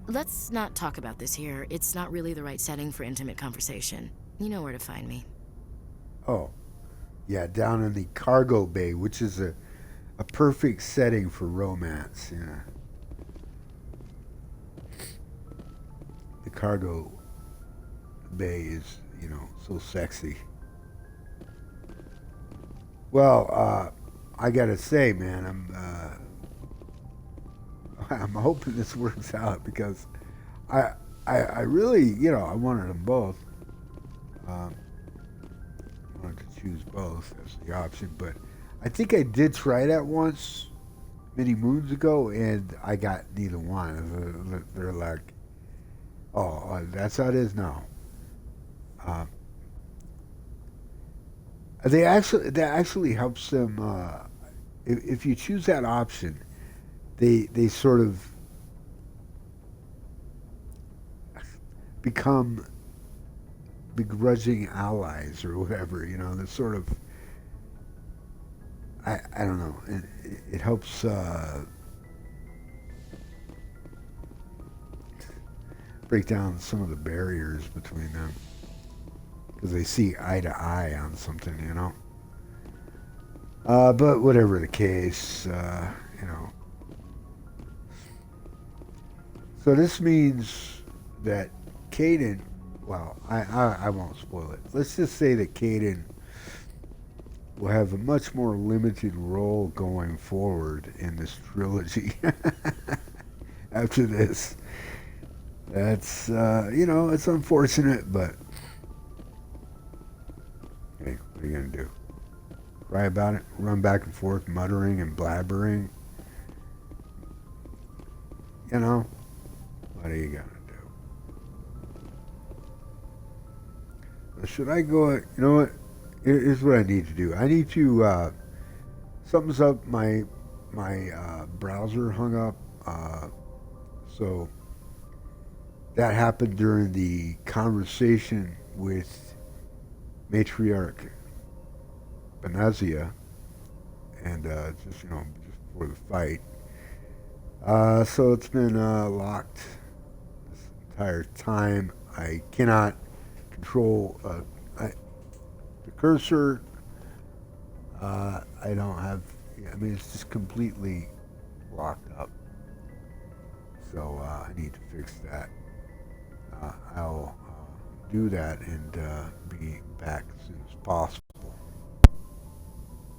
Let's not talk about this here. It's not really the right setting for intimate conversation. You know where to find me. Oh, yeah, down in the cargo bay, which is a perfect setting for romance. Yeah, the cargo bay is, so sexy. Well, I gotta say, man, I'm hoping this works out because I really, I wanted them both. I wanted to choose both as the option, but I think I did try that once many moons ago, and I got neither one. They're like, oh, that's how it is now. That actually helps them. If you choose that option, they sort of become begrudging allies or whatever. They're sort of. I don't know. It helps break down some of the barriers between them because they see eye to eye on something, But whatever the case, So this means that Kaidan, well, I won't spoil it. Let's just say that Kaidan will have a much more limited role going forward in this trilogy after this. That's, it's unfortunate, but hey, what are you going to do? Cry about it? Run back and forth, muttering and blabbering? What are you going to do? Should I go, you know what? Here's what I need to do. I need to, something's up, my browser hung up, so that happened during the conversation with Matriarch Benezia, and just before the fight. So it's been locked this entire time. I cannot control the cursor. I don't have. It's just completely locked up. So I need to fix that. I'll do that and be back as soon as possible.